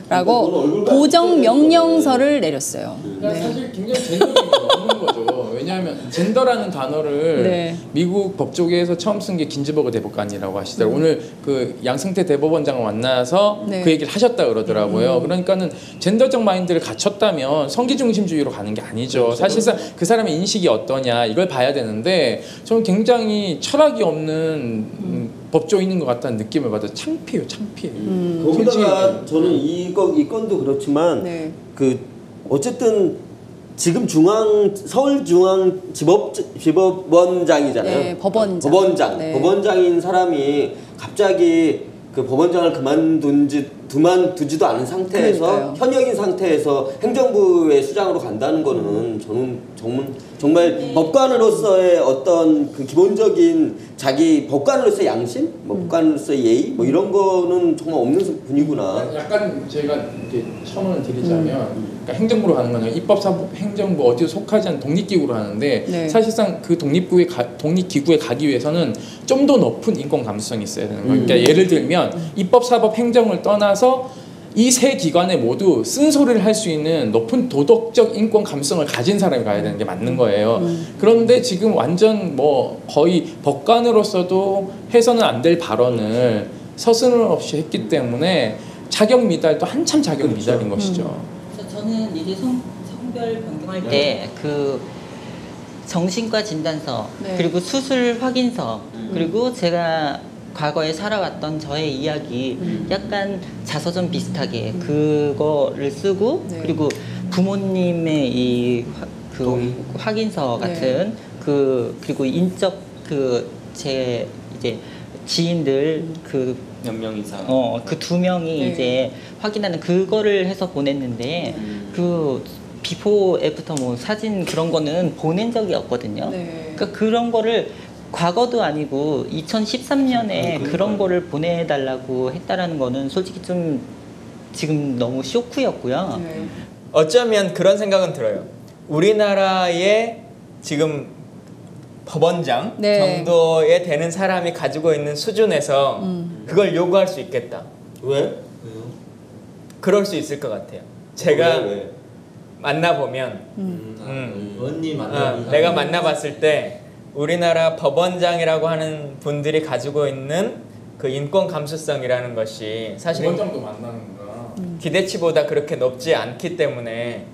라고 보정 명령서를 내렸어요. 그러니까 사실 굉장히 젠더링이 없는 거죠. 왜냐하면 젠더라는 단어를 네. 미국 법조계에서 처음 쓴 게 긴즈버그 대법관이라고 하시더라고요. 오늘 그 양승태 대법원장을 만나서 네. 그 얘기를 하셨다 그러더라고요. 그러니까는 젠더적 마인드를 갖췄다면 성기 중심주의로 가는 게 아니죠. 사실상 그 사람의 인식이 어떠냐 이걸 봐야 되는데 저는 굉장히 철학이 없는 법조인인 것 같다는 느낌을 받아요. 창피해요, 창피해. 거기다가 저는 이 건도 그렇지만 네. 그 어쨌든 지금 서울중앙지법원장이잖아요. 네, 법원장. 법원장. 네. 법원장인 사람이 갑자기 그 법원장을 그만두지도 않은 상태에서 그러니까요. 현역인 상태에서 행정부의 수장으로 간다는 거는 저는 정말 법관으로서의 어떤 그 기본적인 자기 법관으로서의 양심, 법관으로서의 예의 뭐 이런 거는 정말 없는 분이구나. 약간 제가 이렇게 첨언을 드리자면 그러니까 행정부로 가는 거는 입법사법 행정부 어디도 속하지 않은 독립기구로 하는데 네. 사실상 그 독립기구에 가기 위해서는 좀 더 높은 인권 감수성이 있어야 되는 거예요. 그러니까 예를 들면 입법사법 행정을 떠나서 이 세 기관에 모두 쓴소리를 할 수 있는 높은 도덕적 인권 감성을 가진 사람이 가야 되는 게 맞는 거예요. 그런데 지금 완전 뭐 거의 법관으로서도 해서는 안 될 발언을 서슴없이 했기 때문에 자격 미달도 한참 자격 미달인 것이죠. 그래서 저는 이제 성별 변경할 때 그 정신과 진단서 네. 그리고 수술 확인서 그리고 제가 과거에 살아왔던 저의 이야기 약간 자서전 비슷하게 그거를 쓰고 네. 그리고 부모님의 이 확인서 네. 같은 그리고 인적 제 이제 지인들 몇 명 이상. 그 2명이 네. 이제 확인하는 그거를 해서 보냈는데 그 비포 애프터 뭐 사진 그런 거는 보낸 적이 없거든요. 네. 그러니까 그런 거를 과거도 아니고 2013년에 그런 거를 보내달라고 했다라는 거는 솔직히 좀 지금 너무 쇼크였고요. 네. 어쩌면 그런 생각은 들어요. 우리나라의 지금 법원장 네. 정도에 되는 사람이 가지고 있는 수준에서 그걸 요구할 수 있겠다. 왜? 그럴 수 있을 것 같아요. 제가 왜? 만나보면 언니 내가 만나봤을 때 우리나라 법원장이라고 하는 분들이 가지고 있는 그 인권 감수성이라는 것이 사실은 법원장도 만나는구나. 기대치보다 그렇게 높지 않기 때문에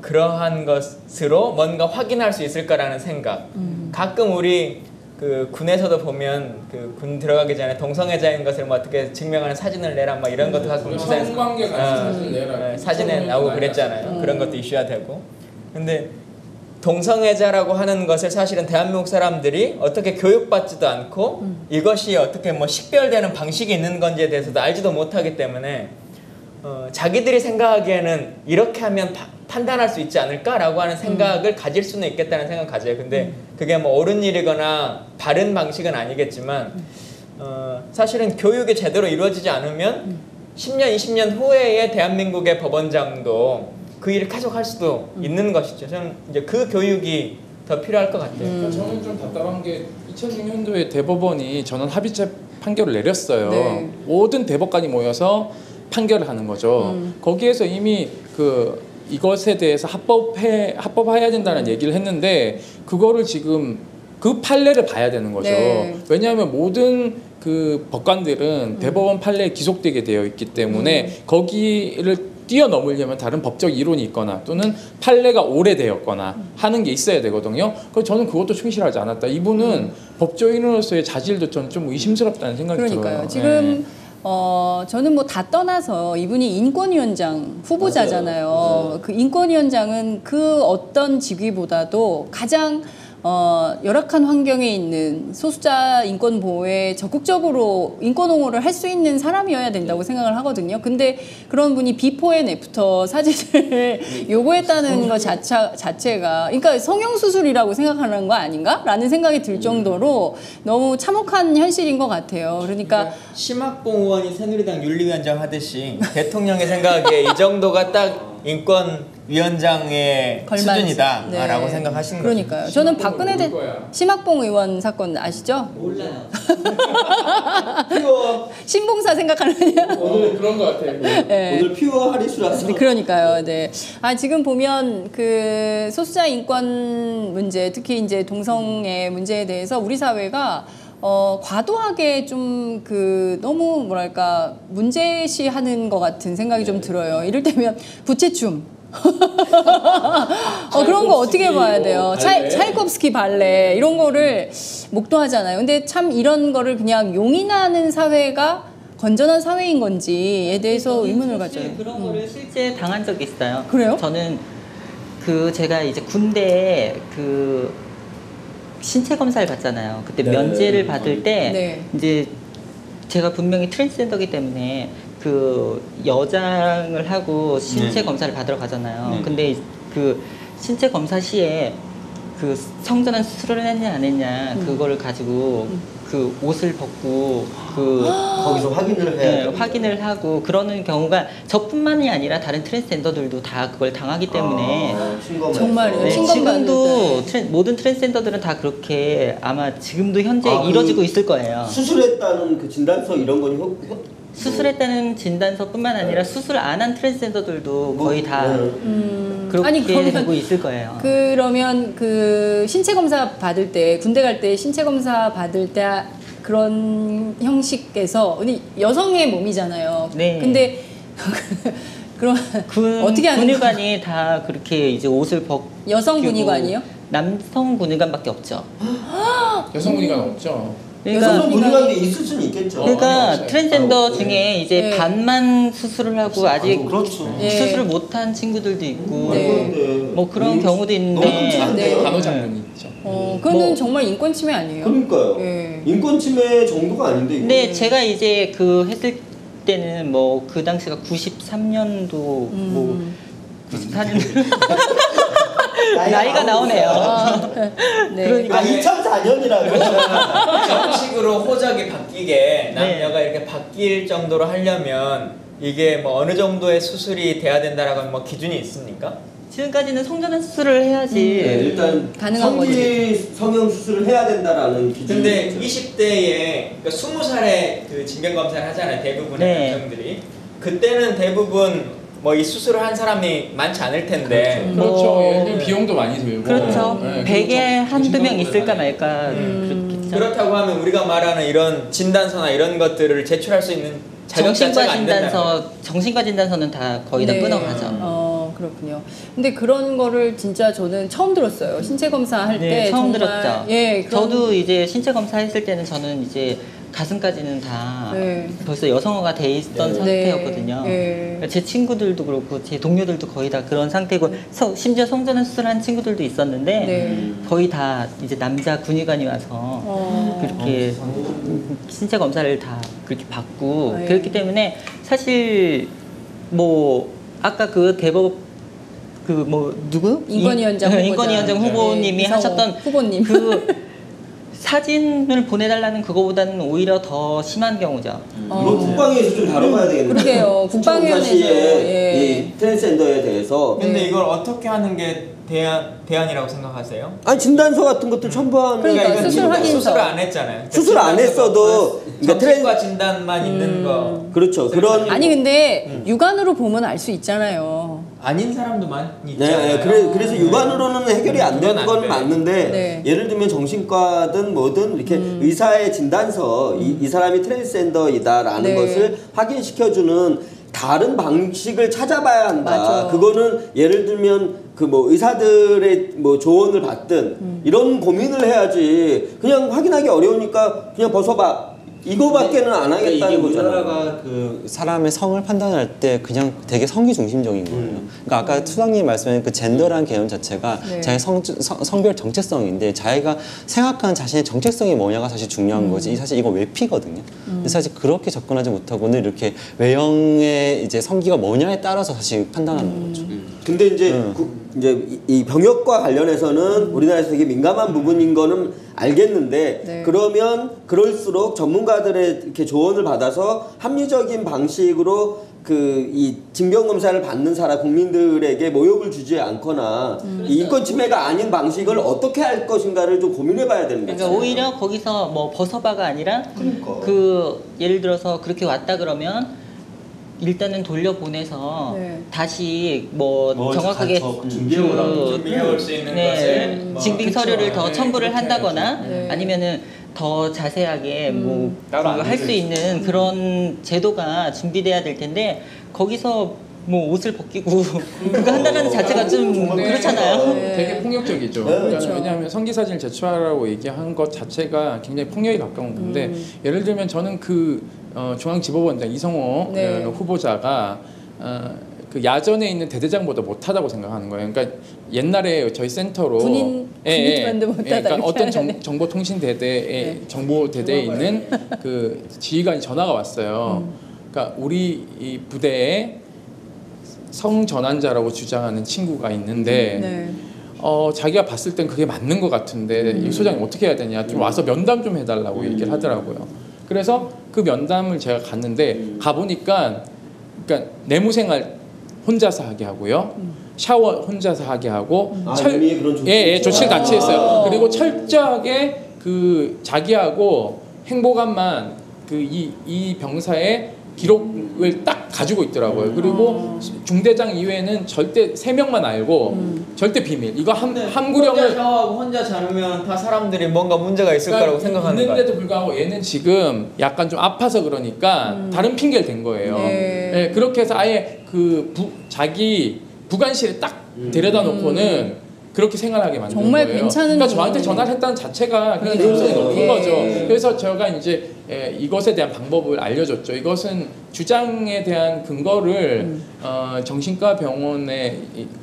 그러한 것으로 뭔가 확인할 수 있을 거라는 생각. 가끔 우리 그 군에서도 보면 그 군 들어가기 전에 동성애자인 것을 뭐 어떻게 증명하는 사진을 내라 막 이런 것도 가끔 기사에서 성관계 같은 사진을 내라. 사진에 나오고 그랬잖아요. 그런 것도 이슈화 되고. 근데 동성애자라고 하는 것을 사실은 대한민국 사람들이 어떻게 교육받지도 않고 이것이 어떻게 뭐 식별되는 방식이 있는 건지에 대해서도 알지도 못하기 때문에 자기들이 생각하기에는 이렇게 하면 판단할 수 있지 않을까라고 하는 생각을 가질 수는 있겠다는 생각 가져요. 근데 그게 뭐 옳은 일이거나 바른 방식은 아니겠지만 사실은 교육이 제대로 이루어지지 않으면 10년, 20년 후에의 대한민국의 법원장도 그 일을 계속 할 수도 있는 것이죠. 저는 이제 그 교육이 더 필요할 것 같아요. 그러니까 저는 좀 답답한 게 2006년도에 대법원이 전원 합의체 판결을 내렸어요. 네. 모든 대법관이 모여서 판결을 하는 거죠. 거기에서 이미 이것에 대해서 합법화해야 된다는 얘기를 했는데 그거를 지금 그 판례를 봐야 되는 거죠. 네. 왜냐하면 모든 그 법관들은 대법원 판례에 기속되게 되어 있기 때문에 거기를 뛰어넘으려면 다른 법적 이론이 있거나 또는 판례가 오래되었거나 하는 게 있어야 되거든요. 그래서 저는 그것도 충실하지 않았다. 이분은 법조인으로서의 자질도 저는 좀 의심스럽다는 생각이 그러니까요. 들어요. 지금 저는 뭐 다 떠나서 이분이 인권위원장 후보자잖아요. 맞아요. 그 인권위원장은 그 어떤 직위보다도 가장 열악한 환경에 있는 소수자 인권 보호에 적극적으로 인권 옹호를 할 수 있는 사람이어야 된다고 생각을 하거든요. 근데 그런 분이 비포 앤 애프터 사진을 요구했다는 것 자체가 그러니까 성형수술이라고 생각하는 거 아닌가? 라는 생각이 들 정도로 너무 참혹한 현실인 것 같아요. 그러니까 심학봉 의원이 새누리당 윤리위원장 하듯이 대통령의 생각에 이 정도가 딱 인권위원장의 걸맞지. 수준이다라고 네. 생각하시는 거죠. 그러니까요. 저는 박근혜 누굴 거야? 심학봉 의원 사건 아시죠? 몰라요. 신봉사 생각하느냐? 오늘 그런 것 같아요. 네. 오늘 퓨어 하리수라서. 네, 그러니까요. 네. 지금 보면 그 소수자 인권 문제, 특히 이제 동성애 문제에 대해서 우리 사회가 과도하게 좀 너무 뭐랄까 문제시하는 것 같은 생각이 좀 들어요. 이를테면 부채춤. 그런 거 어떻게 봐야 돼요? 차이콥스키 발레 이런 거를 목도하잖아요. 근데 참 이런 거를 그냥 용인하는 사회가 건전한 사회인 건지에 대해서 의문을 가져요. 그런 거를 실제 당한 적이 있어요. 그래요? 저는 제가 이제 군대에 신체 검사를 받잖아요. 그때 네. 면제를 받을 때 네. 이제 제가 분명히 트랜스젠더기 때문에 여장을 하고 신체 네. 검사를 받으러 가잖아요. 네. 근데 신체 검사 시에 성전환 수술을 했냐 안 했냐 그거를 가지고 옷을 벗고 거기서 확인을 해야 돼. 확인을 하고 그러는 경우가 저뿐만이 아니라 다른 트랜스젠더들도 다 그걸 당하기 때문에 정말요? 네, 신검 지금도 받을 모든 트랜스젠더들은 다 그렇게 아마 지금도 현재 아, 이루어지고 있을 거예요. 수술했다는 그 진단서 이런 건 수술했다는 진단서뿐만 아니라 수술 안 한 트랜스젠더들도 거의 다 그렇게 아니, 그러면 되고 있을 거예요. 그러면 신체 검사 받을 때 군대 갈 때 신체 검사 받을 때 그런 형식에서 여성의 몸이잖아요. 네. 근데 그럼 어떻게 하는 거예요? 군의관이 다 그렇게 이제 옷을 벗고 여성 군의관이요? 남성 군의관밖에 없죠. 여성 분위기가 없죠. 그러니까 여성 분리관계 있을 수는 있겠죠. 그러니까 없어요. 트랜스젠더 중에 이제 네. 반만 수술을 하고 아직 그렇죠. 예. 수술을 못한 친구들도 있고 네. 뭐 그런 경우도 있는데 너무 끔찍한데요? 네. 간호장군이 있죠. 그거는 뭐- 정말 인권 침해 아니에요? 그러니까요. 예. 인권 침해 정도가 아닌데 이거. 근데 제가 이제 했을 때는 뭐 그 당시가 93년도 뭐 94년도 나이가 나오네요. 네. 그러니까 2004년이라고. 정식으로 호적이 바뀌게 남녀가 이렇게 바뀔 정도로 하려면 이게 뭐 어느 정도의 수술이 돼야 된다라고 뭐 기준이 있습니까? 지금까지는 성전환 수술을 해야지. 네, 일단 가능한 성형 수술을 해야 된다라는 기준이 근데 있죠. 20대에 그러니까 20살에 그 진경 검사를 하잖아요. 대부분의 네. 남성들이. 그때는 대부분 뭐 이 수술을 한 사람이 많지 않을 텐데. 그렇죠. 뭐- 예를 들면 비용도 많이 들고. 그렇죠. 네, 100에 한두 명 정신병원을 있을까 다니고. 말까 그렇겠죠. 그렇다고 하면 우리가 말하는 이런 진단서나 이런 것들을 제출할 수 있는 자격 자체가 안 된다는 거예요. 정신과 진단서는 다 거의 다 네. 끊어가죠. 그렇군요. 근데 그런 거를 진짜 저는 처음 들었어요. 신체 검사할 때 네, 처음 정말, 들었죠. 예, 저도 이제 신체 검사했을 때는 저는 이제 가슴까지는 다 네. 벌써 여성화가 돼 있던 네. 상태였거든요. 네. 그러니까 제 친구들도 그렇고 제 동료들도 거의 다 그런 상태고 심지어 성전환 수술한 친구들도 있었는데 네. 거의 다 이제 남자 군의관이 와서 그렇게 신체 검사를 다 그렇게 받고 네. 그렇기 때문에 사실 뭐 아까 대법 누구? 인권위원장 후보자. 인권위원장 후보님이 네, 하셨던 후보님. 사진을 보내달라는 그거보다는 오히려 더 심한 경우죠. 이거 국방위에서 좀 다뤄봐야 되겠네요. 그러게요. 국방위원회에서, 예. 이 트랜스젠더에 대해서. 근데 이걸 어떻게 하는 게 대안이라고 생각하세요? 아니 진단서 같은 것도 첨부하는. 그러니까 이건 수술 지금 확인서. 수술을 안 했잖아요. 수술 안 했어도 그러니까 정신과 진단만 있는 거. 그렇죠. 그런. 아니 근데 육안으로 보면 알 수 있잖아요. 아닌 사람도 많이 있지 네, 않아요? 그래서 육안으로는 해결이 안 되는 그건 건 안 돼. 맞는데 네. 예를 들면 정신과든 뭐든 이렇게 의사의 진단서 이 사람이 트랜스젠더이다라는 네. 것을 확인시켜주는 다른 방식을 찾아봐야 한다. 맞아. 그거는 예를 들면 그 뭐 의사들의 뭐 조언을 받든 이런 고민을 해야지. 그냥 확인하기 어려우니까 그냥 벗어봐. 이거밖에는 안 이게 하겠다는 거잖아. 우리나라가 그 사람의 성을 판단할 때 그냥 되게 성기 중심적인 거예요. 그러니까 아까 수상님 말씀하신 그 젠더라는 개념 자체가 네. 자기 성별 정체성인데 자기가 생각하는 자신의 정체성이 뭐냐가 사실 중요한 거지. 사실 이거 외피거든요. 근데 사실 그렇게 접근하지 못하고는 이렇게 외형의 이제 성기가 뭐냐에 따라서 사실 판단하는 거죠. 근데 이제 이제 이 병역과 관련해서는 우리나라에서 되게 민감한 부분인 거는 알겠는데 네. 그러면 그럴수록 전문가들의 이렇게 조언을 받아서 합리적인 방식으로 그 이 징병 검사를 받는 사람 국민들에게 모욕을 주지 않거나 이 인권 침해가 아닌 방식을 어떻게 할 것인가를 좀 고민해봐야 되는 거죠. 그러니까 오히려 거기서 뭐 벗어봐가 아니라 그 예를 들어서 그렇게 왔다 그러면 일단은 돌려보내서 네. 다시 뭐 정확하게 준비해올 수 있는 것을 뭐 증빙 서류를 더 첨부를 한다거나 네. 아니면은 더 자세하게 뭐 따로 안 할 수 있는 그런 제도가 준비돼야 될 텐데 거기서 뭐 옷을 벗기고 그거 한다는 자체가 좀 그렇잖아요. 네. 되게 폭력적이죠. 네. 그러니까 그렇죠. 왜냐하면 성기 사진을 제출하라고 얘기한 것 자체가 굉장히 폭력에 가까운 건데 예를 들면 저는 그 중앙지법원장 이성호 네. 후보자가 그 야전에 있는 대대장보다 못하다고 생각하는 거예요. 그러니까 옛날에 저희 센터로 군인만도 못하다 그러니까 이렇게 어떤 하네. 정보통신대대에 네. 정보대대에 있는 그 지휘관이 전화가 왔어요. 그러니까 우리 이 부대에 성전환자라고 주장하는 친구가 있는데 네. 자기가 봤을 땐 그게 맞는 것 같은데 이 소장이 어떻게 해야 되냐 좀 와서 면담 좀 해달라고 얘기를 하더라고요. 그래서 그 면담을 제가 갔는데 가보니까 그러니까 내무생활 혼자서 하게 하고요. 샤워 혼자서 하게 하고 이미 그런 조치를 같이 했어요. 그리고 철저하게 그 자기하고 행보관만 그 이 병사의 기록을 딱 가지고 있더라고요. 그리고 중대장 이외에는 절대 3명만 알고 절대 비밀. 이거 혼자 함구령을 샤워하고 혼자 자르면 다 사람들이 뭔가 문제가 있을 거라고 생각하는 거야. 있는데도 불구하고 얘는 지금 약간 좀 아파서 그러니까 다른 핑계를 댄 거예요. 네. 예, 그렇게 해서 아예 그 자기 부관실에 딱 데려다 놓고는 그렇게 생활하게 만든 정말 거예요. 괜찮은 그러니까 저한테 부분이네. 전화를 했다는 자체가 굉장히 그러네요. 위험성이 높은 예. 거죠. 그래서 제가 이제 이것에 대한 방법을 알려줬죠. 이것은 주장에 대한 근거를 정신과 병원에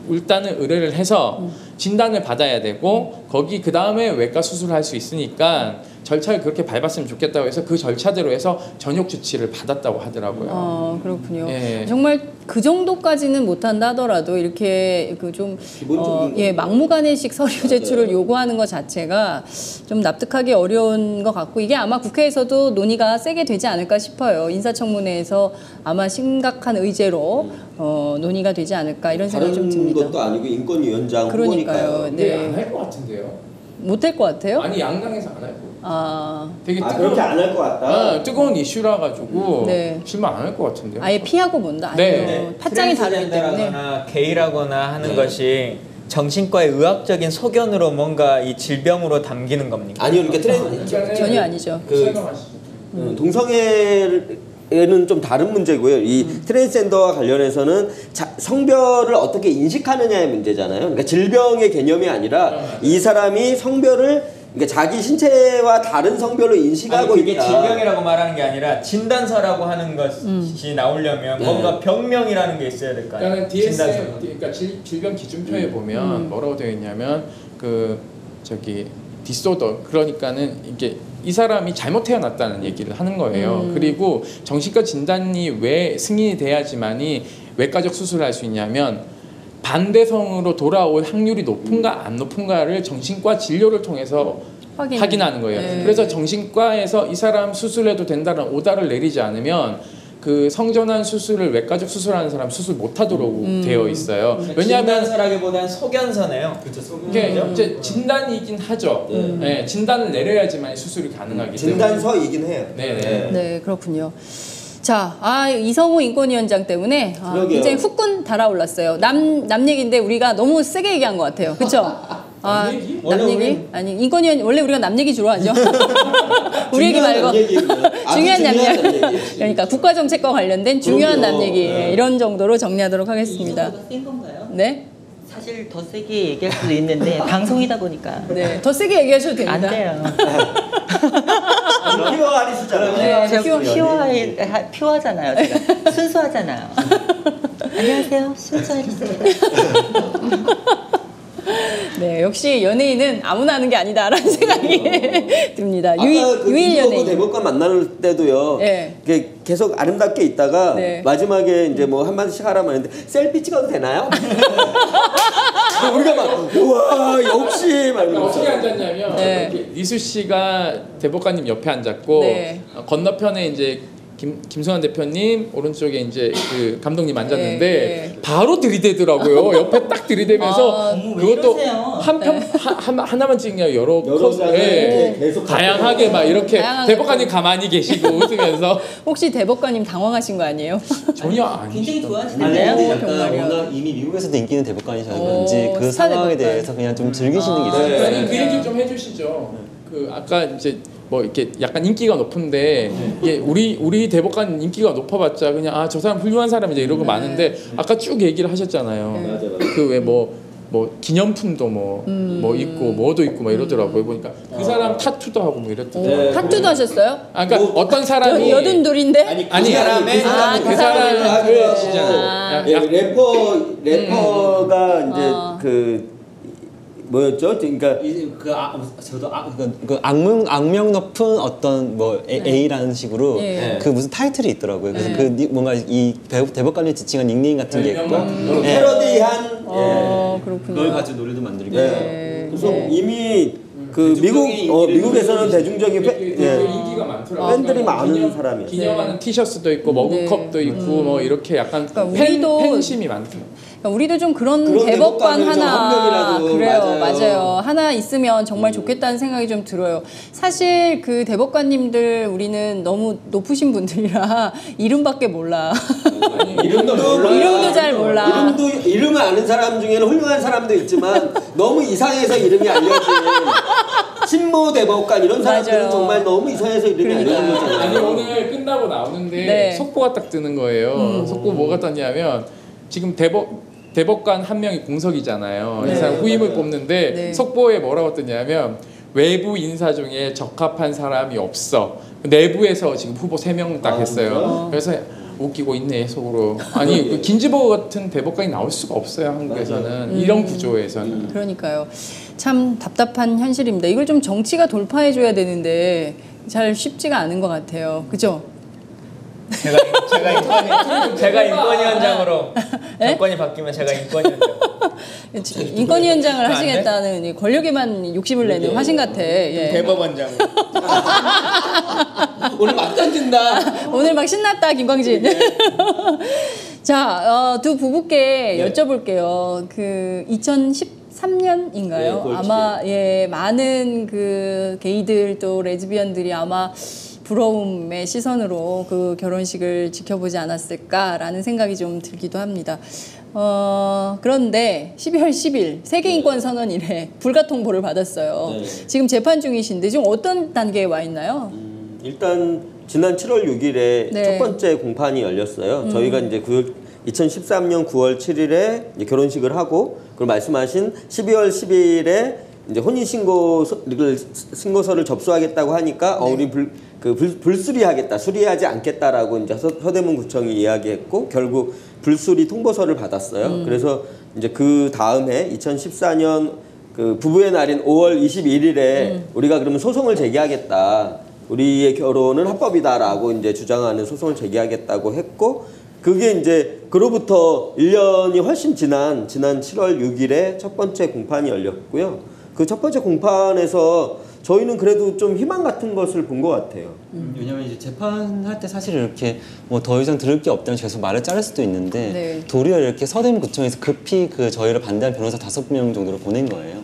일단은 의뢰를 해서 진단을 받아야 되고 거기 그 다음에 외과 수술을 할 수 있으니까 절차를 그렇게 밟았으면 좋겠다고 해서 그 절차대로 해서 전역 조치를 받았다고 하더라고요. 그렇군요. 예. 정말 그 정도까지는 못한다 하더라도 이렇게 그 좀 기본적인 막무가내식 서류 제출을 요구하는 것 자체가 좀 납득하기 어려운 것 같고 이게 아마 국회에서도 논의가 세게 되지 않을까 싶어요. 인사청문회에서 아마 심각한 의제로 논의가 되지 않을까 이런 생각이 좀 다른 듭니다. 것도 아니고 인권위원장 그러니까요. 후보니까요. 근데 네. 안 할 것 같은데요. 못할 것 같아요? 아니 양당에서 안 할 거. 되게 그렇게 안 할 것 같다. 뜨거운 이슈라 가지고 네. 실망 안 할 것 같은데요. 아예 피하고 본다. 네. 파장이 다르기 때문에. 트랜스젠더라거나 게이라거나 하는 것이 정신과의 의학적인 소견으로 뭔가 이 질병으로 담기는 겁니까? 아니요, 그러니까 전혀 아니죠. 동성애는 좀 다른 문제고요. 이 트랜스젠더와 관련해서는 성별을 어떻게 인식하느냐의 문제잖아요. 그러니까 질병의 개념이 아니라 이 사람이 성별을 그러니까 자기 신체와 다른 성별로 인식하고 이게 있다. 질병이라고 말하는 게 아니라 진단서라고 하는 것이 나오려면 네. 뭔가 병명이라는 게 있어야 될 거 아니에요. 그러니까 DSM, 진단서. 그러니까 질병 기준표에 보면 뭐라고 되어 있냐면 그 저기 디소더 그러니까는 이게 이 사람이 잘못 태어났다는 얘기를 하는 거예요. 그리고 정신과 진단이 왜 승인이 돼야지만이 외과적 수술을 할 수 있냐면 반대성으로 돌아올 확률이 높은가 안 높은가를 정신과 진료를 통해서 확인하는 거예요. 네. 그래서 정신과에서 이 사람 수술해도 된다는 오다를 내리지 않으면 그 성전환 수술을 외과적 수술하는 사람 수술 못하도록 되어 있어요. 왜냐하면 진단서라기보다는 소견서네요. 이게 이제 진단이긴 하죠. 네, 진단을 내려야지만 수술이 가능하기 때문에. 진단서이긴 해요. 네네. 네, 그렇군요. 자, 이성호 인권위원장 때문에 그러게요. 굉장히 후끈 달아올랐어요. 남 얘기인데 우리가 너무 세게 얘기한 것 같아요. 그렇죠? 아, 얘기? 남 얘기? 아니 인권위원 원래 우리가 남 얘기 주로 하죠. 우리 얘기 말고 중요한 남 얘기. 그러니까 국가정책과 관련된 중요한 남 얘기 이런 정도로 정리하도록 하겠습니다. 센 건가요? 네. 사실 더 세게 얘기할 수도 있는데 방송이다 보니까 네. 더 세게 얘기하셔도 됩니다. 안 돼요. 피어 아리스잖아요. 네, 제가 퓨어잖아요. 제가 순수하잖아요. 안녕하세요, 순수하리스입니다. 네, 역시 연예인은 아무나 하는 게 아니다라는 생각이 듭니다. 아까 그 유일 김주호고 연예인. 대법관 만날 때도요. 네. 이게 계속 아름답게 있다가 네. 마지막에 이제 뭐 한마디씩 하라고 하는데 셀피 찍어도 되나요? 우리가 막 우와 역시 막 이러면서. 어떻게 앉았냐면 네. 이렇게 이수 씨가 대법관님 옆에 앉았고 네. 건너편에 이제 김성환 대표님 오른쪽에 이제 그 감독님 앉았는데 네. 바로 들이대더라고요. 옆에 딱 들이대면서 어머, 왜 그것도 이러세요? 하나만 찍냐 여러 컷 장을 이렇게 계속 다양하게 막 이렇게 다양하게 대법관님 가만히 계시고 웃으면서 혹시 대법관님 당황하신 거 아니에요? 전혀 굉장히 아니시던. 아니 좋아하시는데요? 근데 약간 정말요? 워낙 이미 미국에서도 인기 있는 대법관이셔서 오, 그런지 그 스타 상황에 대법관. 대해서 그냥 좀 즐기시는 게 있어요. 네. 아니 그 얘기 좀 해주시죠. 그 아까 이제 뭐 이렇게 약간 인기가 높은데 이게 우리 대법관 인기가 높아봤자 그냥 아 저 사람 훌륭한 사람이자 이러고 많은데 아까 쭉 얘기를 하셨잖아요. 그 왜 뭐 기념품도 뭐 있고 뭐도 있고 막 이러더라고요. 보니까 그 사람 타투도 하고 뭐 이랬더라고요. 타투도 하셨어요? 아 그러니까 어떤 사람이 여든돌인데? 아니 사람의 그 사람을 시잖아요. 예, 래퍼가 이제 그 뭐였죠? 그러니까 그 악명 높은 어떤 뭐 A라는 식으로 예. 그 무슨 타이틀이 있더라고요. 그래서 그 뭔가 이 대법관을 지칭한 닉네임 같은 게 있고 예. 패러디한 그렇군요. 그걸 가지고 노래도 만들고 예. 그래서 이미 그 미국에서는 대중적인 되게 예. 인기가 많더라고요. 팬들이 많은 사람이에요. 기념하는 티셔츠도 있고 머그컵도 있고 뭐 이렇게 약간 그러니까 우리도- 팬심이 많더라고요. 그러니까 우리도 좀 그런 그런 대법관 대법관을 좀한 하나 명이라도, 그래요, 맞아요. 하나 있으면 정말 좋겠다는 생각이 좀 들어요. 사실 그 대법관님들 우리는 너무 높으신 분들이라 이름밖에 몰라. 이름도 이름도 잘 몰라. 이름을 아는 사람 중에는 훌륭한 사람도 있지만 너무 이상해서 이름이 알려진 신모 대법관 이런 사람들은 맞아요. 정말 너무 이상해서 이름이 알려진 아니 거잖아요. 오늘 끝나고 나오는데 네. 속보가 딱 뜨는 거예요. 속보 뭐가 떴냐면 지금 대법관 한 명이 공석이잖아요. 이 사람 후임을 뽑는데 네. 속보에 뭐라고 뜨냐면 외부 인사 중에 적합한 사람이 없어. 내부에서 지금 후보 3명 딱 했어요. 그래서 웃기고 있네 속으로. 아니 그 김지보 같은 대법관이 나올 수가 없어요 한국에서는. 이런 구조에서는. 그러니까요. 참 답답한 현실입니다. 이걸 좀 정치가 돌파해줘야 되는데 잘 쉽지가 않은 것 같아요. 그죠? 제가 인권위원장으로 정권이 바뀌면 제가 인권위원장. 인권위원장을 안 돼? 하시겠다는 이 권력에만 욕심을 내는 화신 같아. 예. 대법원장으로. 오늘 막 던진다. 오늘 막 신났다 김광진. 자, 두 부부께 여쭤볼게요. 그 2013년인가요? 네, 아마 예 많은 그 게이들 또 레즈비언들이 아마 부러움의 시선으로 그 결혼식을 지켜보지 않았을까라는 생각이 좀 들기도 합니다. 그런데 12월 10일 세계인권선언 이래 불가 통보를 받았어요. 네. 지금 재판 중이신데 지금 어떤 단계에 와 있나요? 일단 지난 7월 6일에 네. 첫 번째 공판이 열렸어요. 저희가 이제 2013년 9월 7일에 이제 결혼식을 하고 그리고 말씀하신 12월 10일에 이제 혼인 신고서를 접수하겠다고 하니까 우리 불수리하겠다, 수리하지 않겠다라고 이제 서대문 구청이 이야기했고 결국 불수리 통보서를 받았어요. 그래서 이제 그 다음에 2014년 그 부부의 날인 5월 21일에 우리가 그러면 소송을 제기하겠다. 우리의 결혼은 합법이다라고 이제 주장하는 소송을 제기하겠다고 했고 그게 이제 그로부터 1년이 훨씬 지난 7월 6일에 첫 번째 공판이 열렸고요. 그 첫 번째 공판에서 저희는 그래도 좀 희망 같은 것을 본 것 같아요. 왜냐면 이제 재판할 때 사실 이렇게 뭐 더 이상 들을 게 없다면 계속 말을 자를 수도 있는데 네. 도리어 이렇게 서대문구청에서 급히 그 저희를 반대한 변호사 5명 정도를 보낸 거예요.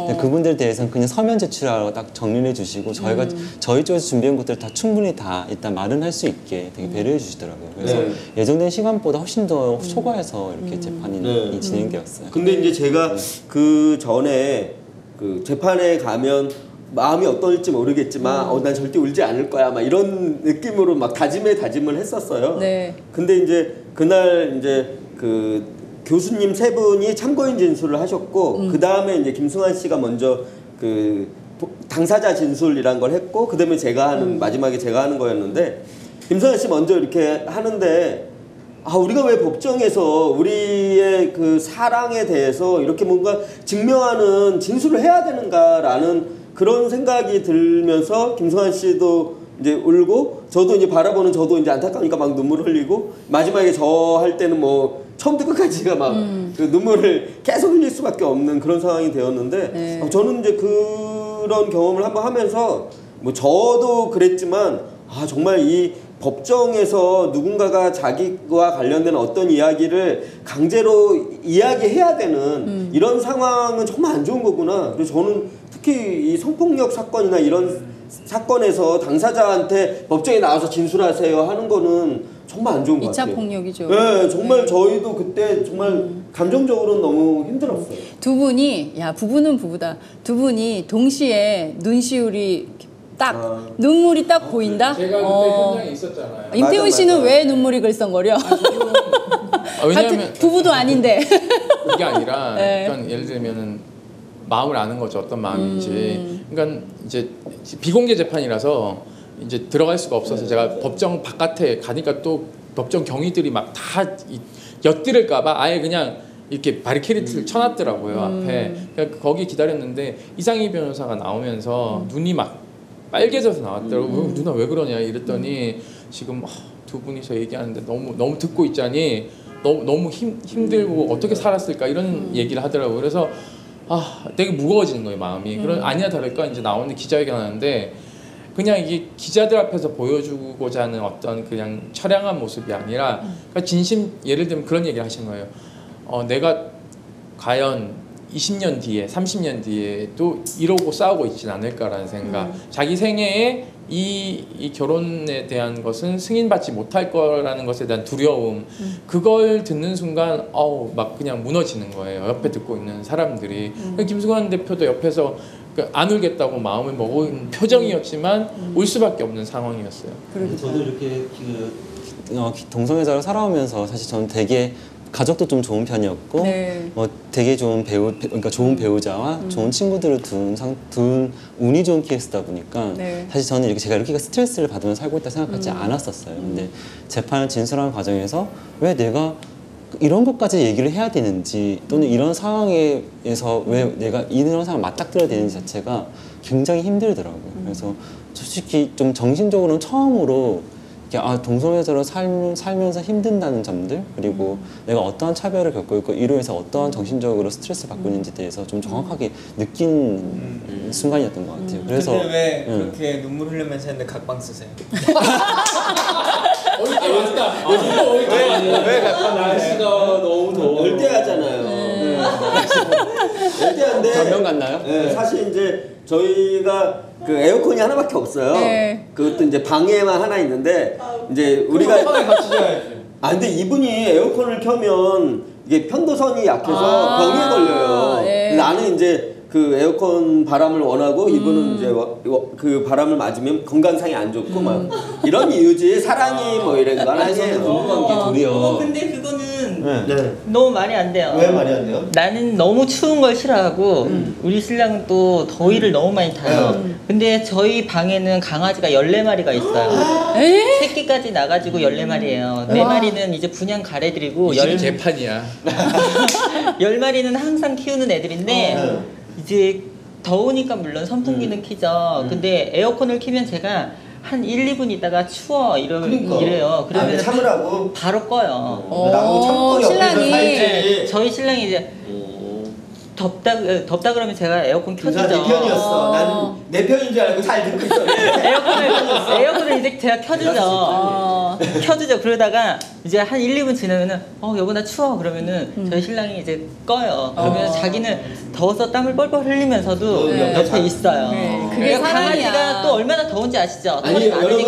근데 그분들에 대해서는 그냥 서면 제출하라고 딱 정리를 해주시고 저희가 저희 쪽에서 준비한 것들 다 충분히 다 일단 말은 할 수 있게 되게 배려해 주시더라고요. 그래서 네. 예정된 시간보다 훨씬 더 초과해서 이렇게 재판이 네. 진행되었어요. 근데 이제 제가 그 전에 그 재판에 가면 마음이 어떨지 모르겠지만 난 절대 울지 않을 거야 막 이런 느낌으로 막 다짐을 했었어요. 네. 근데 이제 그날 이제 그 교수님 세 분이 참고인 진술을 하셨고 그 다음에 이제 김승환 씨가 먼저 그 당사자 진술이란 걸 했고 그 다음에 제가 하는 마지막에 제가 하는 거였는데 김승환 씨 먼저 이렇게 하는데 우리가 왜 법정에서 우리의 그 사랑에 대해서 이렇게 뭔가 증명하는 진술을 해야 되는가라는 그런 생각이 들면서 김승환 씨도 이제 울고 저도 이제 바라보는 저도 이제 안타까우니까 막 눈물 흘리고 마지막에 저 할 때는 뭐 처음부터 끝까지가 막 그 눈물을 계속 흘릴 수밖에 없는 그런 상황이 되었는데 네. 저는 이제 그런 경험을 한번 하면서 뭐 저도 그랬지만 정말 이 법정에서 누군가가 자기와 관련된 어떤 이야기를 강제로 이야기해야 되는 이런 상황은 정말 안 좋은 거구나. 그래서 저는 특히 이 성폭력 사건이나 이런 사건에서 당사자한테 법정에 나와서 진술하세요 하는 거는 정말 안 좋은 것 2차 같아요. 폭력이죠. 네, 정말 저희도 그때 정말 감정적으로는 너무 힘들었어요. 두 분이 부부는 부부다. 두 분이 동시에 눈시울이 딱 눈물이 딱 보인다. 제가 그때 현장에 있었잖아요. 임태훈 맞아, 씨는 맞아. 왜 눈물이 글썽거려? 왜냐하면 같은 부부도 아닌데. 그게 아니라 네. 그러니까 예를 들면은 마음을 아는 거죠. 어떤 마음인지. 그러니까 이제 비공개 재판이라서 이제 들어갈 수가 없어서 제가 법정 바깥에 가니까 또 법정 경위들이 막 다 엿들을까봐 아예 그냥 이렇게 바리케이트를 쳐놨더라고요 앞에. 그러니까 거기 기다렸는데 이상희 변호사가 나오면서 눈이 막 빨개져서 나왔더라고요. 누나 왜 그러냐 이랬더니 지금 두 분이서 얘기하는데 너무 듣고 있자니 너무 힘들고 어떻게 살았을까 이런 얘기를 하더라고요. 그래서 되게 무거워지는 거예요 마음이. 그런 아니나 다를까 이제 나오는 기자회견 하는데 그냥 이게 기자들 앞에서 보여주고자 하는 어떤 그냥 처량한 모습이 아니라 그러니까 진심 예를 들면 그런 얘기를 하신 거예요. 내가 과연 20년 뒤에 30년 뒤에 또 이러고 싸우고 있진 않을까라는 생각. 자기 생애에 이 결혼에 대한 것은 승인받지 못할 거라는 것에 대한 두려움. 그걸 듣는 순간 막 그냥 무너지는 거예요. 옆에 듣고 있는 사람들이. 김승환 대표도 옆에서 안 울겠다고 마음을 먹은 표정이었지만 울 수밖에 없는 상황이었어요. 저도 이렇게 동성애자로 살아오면서 사실 저는 되게 가족도 좀 좋은 편이었고 네. 되게 좋은 그러니까 좋은 배우자와 좋은 친구들을 둔 운이 좋은 케이스다 보니까 네. 사실 저는 제가 이렇게 스트레스를 받으면서 살고 있다 생각하지 않았었어요. 근데 재판을 진술하는 과정에서 왜 내가 이런 것까지 얘기를 해야 되는지 또는 이런 상황에서 왜 내가 이런 상황을 맞닥뜨려야 되는지 자체가 굉장히 힘들더라고요. 그래서 솔직히 좀 정신적으로는 처음으로 동성애자로 살면서 힘든다는 점들 그리고 내가 어떠한 차별을 겪고 있고 이로 해서 어떠한 정신적으로 스트레스를 받고 있는지에 대해서 좀 정확하게 느낀 순간이었던 것 같아요. 그래서 근데 왜 그렇게 눈물 흘리면서 했는데 각방 쓰세요? 왜 각방 날씨가 너무 더워. 열대야잖아요. 열대야인데 전면 같나요? 네, 사실 이제 저희가 그 에어컨이 하나밖에 없어요. 네. 그것도 이제 방에만 하나 있는데 이제 우리가 방에 같이 자야지. 근데 이분이 에어컨을 켜면 이게 편도선이 약해서 병에 걸려요. 예. 나는 이제 그 에어컨 바람을 원하고 이분은 이제 그 바람을 맞으면 건강상이 안 좋고 막 이런 이유지 사랑이 뭐 이런 건 아니에요. 궁금한 게 도리어 근데 그거는 네. 너무 말이 안 돼요. 왜 말이 안 돼요? 나는 너무 추운 걸 싫어하고 우리 신랑은 또 더위를 너무 많이 타요. 근데 저희 방에는 강아지가 14마리가 있어요. 새끼까지 나가지고 14마리예요. 4마리는 이제 분양 가래드리고 이 집이 개판이야. 10마리는 항상 키우는 애들인데 이제 더우니까 물론 선풍기는 키죠. 근데 에어컨을 키면 제가 한 1, 2분 있다가 추워 이래요. 그러면 참으라고. 바로 꺼요. 나도 참고 신랑이. 네, 저희 신랑이 이제 덥다 그러면 제가 에어컨 켜주죠. 네 편이었어. 나는 내 편인 줄 알고 잘 듣고 있어. 에어컨을 이제 제가 켜주죠. 켜주죠. 그러다가 이제 한 1, 2분 지나면은 여보 나 추워 그러면은 저희 신랑이 이제 꺼요. 그러면 자기는 더워서 땀을 뻘뻘 흘리면서도 옆에 있어요. 네, 그게 사랑이야. 강아지가 또 얼마나 더운지 아시죠? 아니 여러분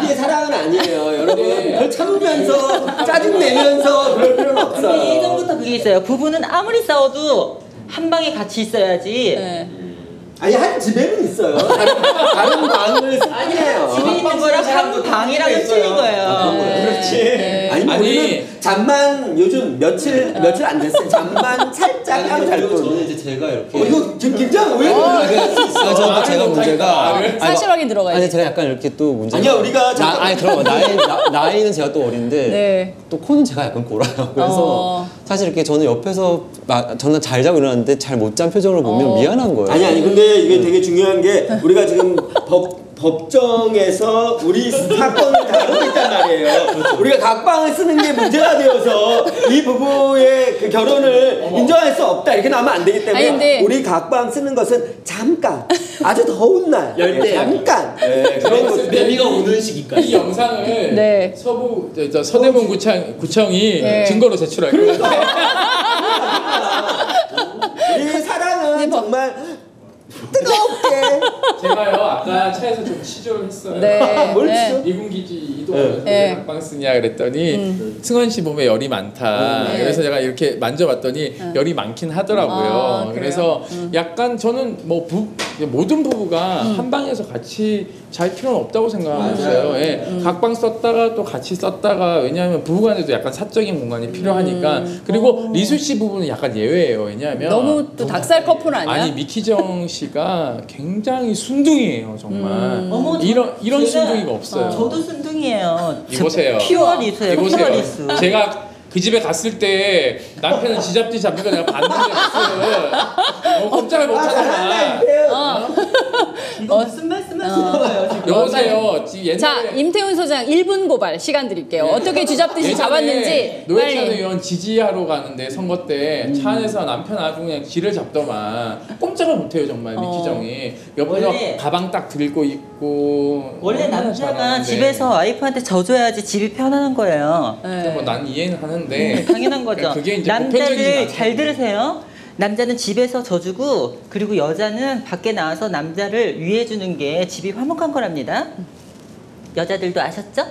그게 사랑은 아니에요. 여러분 그걸 참으면서 짜증 내면서 그럴 필요는 없어요. 예전부터 그게 있어요. 부부는 아무리 싸워도 한 방에 같이 있어야지. 네. 아니 한 집에는 있어요. 다른 방을 쓰긴 해요. 집에 있는 거랑 한 방이랑은 틀린 거예요. 네. 아니 우리는 잠만 요즘 며칠 안 됐어요. 잠만 살짝 하고 잘 저는 거예요. 이제 제가 이렇게 이거 지금 김장 왜? 저도 제가 문제가 사실 확인 들어가야 아니 돼. 제가 약간 이렇게 또 문제가 아니야, 우리가 아니 들어봐 나이는 제가 또 어린데 네. 또 코는 제가 약간 골아요. 그래서 사실 이렇게 저는 옆에서 저는 잘 자고 일어났는데 잘 못 잔 표정을 보면 미안한 거예요. 아니 근데 이게 되게 중요한 게 우리가 지금 법정에서 우리 사건을 다루고 있단 말이에요. 우리가 각방을 쓰는 게 문제가 되어서 이 부부의 그 결혼을 인정할 수 없다 이렇게 나오면 안 되기 때문에 아니, 근데 우리 각방 쓰는 것은 잠깐 아주 더운 날 잠깐 그런 거 매미가 우는 시기까지. 이 영상을 네. 서대문 구청이 네. 증거로 제출할 거예요. 우리 사랑은 정말 뜨겁게 제가요 아까 차에서 좀 시조를 했어요. 네. 뭘 네. 치죠? 미군 기지 이동하면서 네. 각방 쓰냐 그랬더니 승원 씨 몸에 열이 많다. 네. 그래서 제가 이렇게 만져봤더니 열이 많긴 하더라고요. 아, 그래요? 그래서 약간 저는 뭐 모든 부부가 한 방에서 같이 잘 필요는 없다고 생각하세요. 예. 각방 썼다가 또 같이 썼다가 왜냐하면 부부간에도 약간 사적인 공간이 필요하니까. 그리고 리수 씨 부부는 약간 예외예요. 왜냐하면 너무 또 닭살 커플 아니야? 아니 미키정 씨가 굉장히 순둥이에요 정말. 어머, 이런 제가- 순둥이가 없어요. 저도 순둥이에요. 이보세요. 퓨어 리수예요. 퓨어 이보세요. 리수. 제가 그 집에 갔을 때 남편은 지잡지 잡는 거 내가 봤는데 무슨 꼼짝을 못 하잖아. 이거 무슨 말씀하시는 거예요 지금? 여보세요. 옛날에 자, 임태훈 소장 1분 고발 시간 드릴게요. 어떻게 쥐잡듯이 예전에 잡았는지 노회찬 빨리. 의원 지지하러 가는데 선거 때 차 안에서 남편 아주 그냥 지를 잡더만 꼼짝을 못해요 정말 미키정이. 옆에서 원래- 가방 딱 들고 있고 원래 얼마나 남자가 잘하는데. 집에서 와이프한테 져줘야지 집이 편안한 거예요. 네. 뭐 난 이해는 하는데 당연한 거죠. 그게 이제 남자를 보편적이진 잘 않죠. 들으세요. 남자는 집에서 져주고 그리고 여자는 밖에 나와서 남자를 위해주는 게 집이 화목한 거랍니다. 여자들도 아셨죠?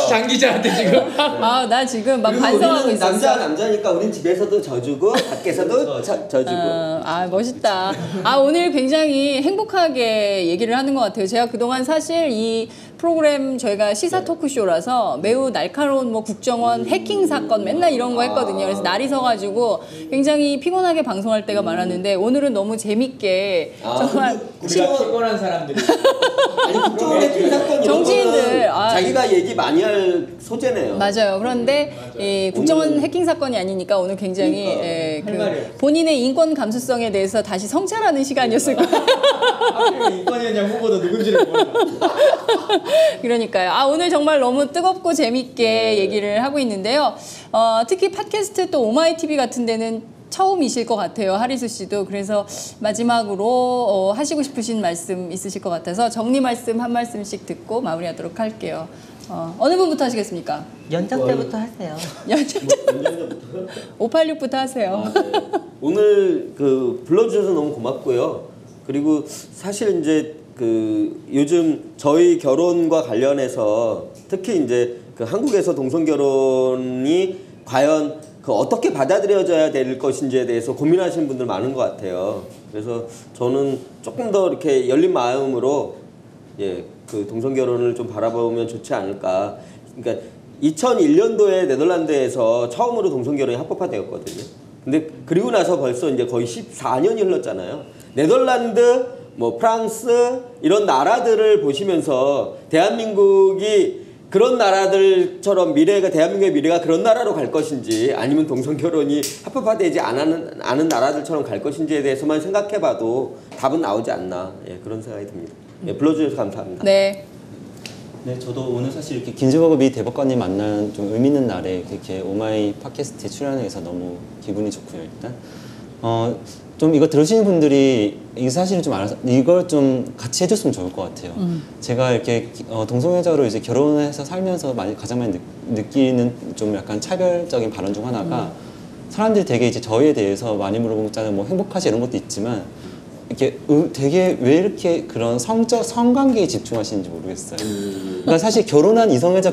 장 기자한테 지금 아, 나 지금 막 그리고 반성하고 우리는 있었어. 남자니까 우린 집에서도 져주고 밖에서도 져주고 아, 멋있다. 아, 오늘 굉장히 행복하게 얘기를 하는 것 같아요. 제가 그동안 사실 이 프로그램 저희가 시사 토크쇼라서 매우 날카로운 뭐 국정원 해킹 사건 맨날 이런 거 했거든요. 그래서 날이 서가지고 굉장히 피곤하게 방송할 때가 많았는데 오늘은 너무 재밌게 정말 우리가 피곤한 사람들이 아니 국정원의 그 사건 정치인들, 자기가 얘기 많이 할 소재네요. 맞아요. 그런데 이 국정원 해킹 사건이 아니니까 오늘 굉장히 예, 그 본인의 인권 감수성에 대해서 다시 성찰하는 시간이었을 거예요. 하필 인권위원장 후보도 누군지를 몰라. 그러니까요. 아, 오늘 정말 너무 뜨겁고 재밌게 얘기를 하고 있는데요. 특히 팟캐스트 또 오마이TV 같은 데는 처음이실 것 같아요. 하리수 씨도. 그래서 마지막으로 하시고 싶으신 말씀 있으실 것 같아서 정리 말씀 한 말씀씩 듣고 마무리하도록 할게요. 어느 분부터 하시겠습니까? 연장 때부터 하세요. 586부터 하세요. 오늘 그 불러주셔서 너무 고맙고요. 그리고 사실 이제 그 요즘 저희 결혼과 관련해서 특히 이제 그 한국에서 동성 결혼이 과연 그 어떻게 받아들여져야 될 것인지에 대해서 고민하시는 분들 많은 것 같아요. 그래서 저는 조금 더 이렇게 열린 마음으로 그 동성 결혼을 좀 바라보면 좋지 않을까. 그러니까 2001년도에 네덜란드에서 처음으로 동성 결혼이 합법화되었거든요. 근데 그리고 나서 벌써 이제 거의 14년이 흘렀잖아요. 네덜란드, 뭐 프랑스 이런 나라들을 보시면서 대한민국이 그런 나라들처럼 대한민국의 미래가 그런 나라로 갈 것인지 아니면 동성 결혼이 합법화되지 않은 나라들처럼 갈 것인지에 대해서만 생각해봐도 답은 나오지 않나 그런 생각이 듭니다. 불러주셔서 감사합니다. 네. 네, 저도 오늘 사실 이렇게 김지범 미 대법관님 만난 좀 의미 있는 날에 이렇게 오마이 팟캐스트에 출연해서 너무 기분이 좋고요. 일단 좀 이거 들으시는 분들이 이 사실을 좀 알아서 이걸 좀 같이 해줬으면 좋을 것 같아요. 제가 이렇게 동성애자로 이제 결혼해서 살면서 가장 많이 느끼는 좀 약간 차별적인 발언 중 하나가 사람들이 되게 이제 저희에 대해서 많이 물어보잖아요. 뭐 행복하지 이런 것도 있지만 이렇게 되게 왜 이렇게 그런 성관계에 집중하시는지 모르겠어요. 그러니까 사실 결혼한 이성애자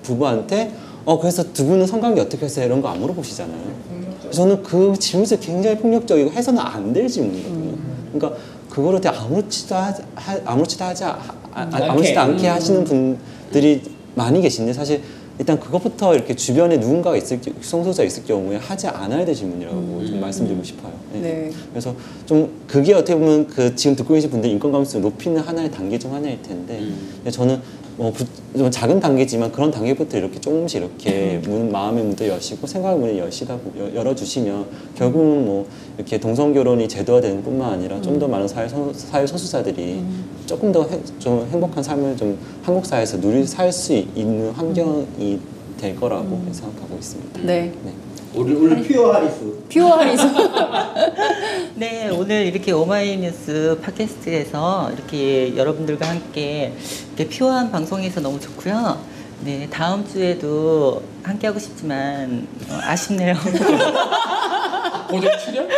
부부한테 그래서 두 분은 성관계 어떻게 하세요? 이런 거 안 물어보시잖아요. 저는 그 질문이 굉장히 폭력적이고 해서는 안 될 질문이거든요. 그러니까 그거를 되게 아무렇지도 않게 하시는 분들이 많이 계신데 사실 일단 그것부터 이렇게 주변에 누군가가 성소수자 있을 경우에 하지 않아야 될 질문이라고 좀 말씀드리고 싶어요. 네. 네. 그래서 좀 그게 어떻게 보면 그 지금 듣고 계신 분들 인권 감수성을 높이는 하나의 단계 중 하나일 텐데 근데 저는 좀 작은 단계지만 그런 단계부터 이렇게 조금씩 이렇게 마음의 문도 여시고 생각의 문을 열어주시면 결국은 뭐 이렇게 동성 결혼이 제도화되는 뿐만 아니라 좀 더 많은 사회 소수자들이 조금 더 좀 행복한 삶을 좀 한국 사회에서 살 수 있는 환경이 될 거라고 생각하고 있습니다. 네. 네. 오늘 퓨어 하리스. 퓨어 하리스. 네, 오늘 이렇게 오마이뉴스 팟캐스트에서 이렇게 여러분들과 함께 이렇게 퓨어한 방송에서 너무 좋고요. 네, 다음 주에도 함께 하고 싶지만 아쉽네요. 고정 출연?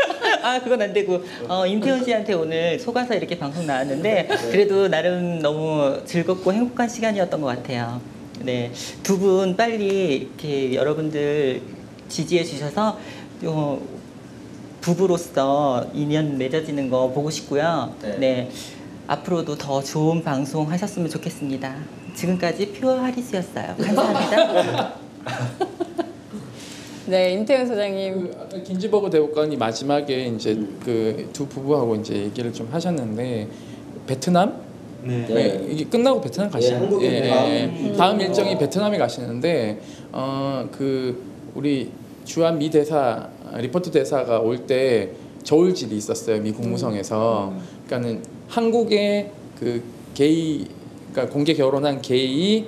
아, 그건 안 되고 임태훈 씨한테 오늘 속아서 이렇게 방송 나왔는데 그래도 나름 너무 즐겁고 행복한 시간이었던 것 같아요. 네, 두 분 빨리 이렇게 여러분들 지지해 주셔서 부부로서 인연 맺어지는 거 보고 싶고요. 네, 앞으로도 더 좋은 방송 하셨으면 좋겠습니다. 지금까지 퓨어 하리스였어요. 감사합니다. 네, 임태훈 소장님. 김지버그 대법관이 마지막에 이제 그 두 부부하고 이제 얘기를 좀 하셨는데 베트남? 네. 이게 끝나고 베트남 가시는. 다음 일정이 베트남에 가시는데 그 우리 주한 미 대사 리포트 대사가 올 때 저울질이 있었어요. 미 국무성에서. 그러니까는 한국의 그 게이 그러니까 공개 결혼한 게이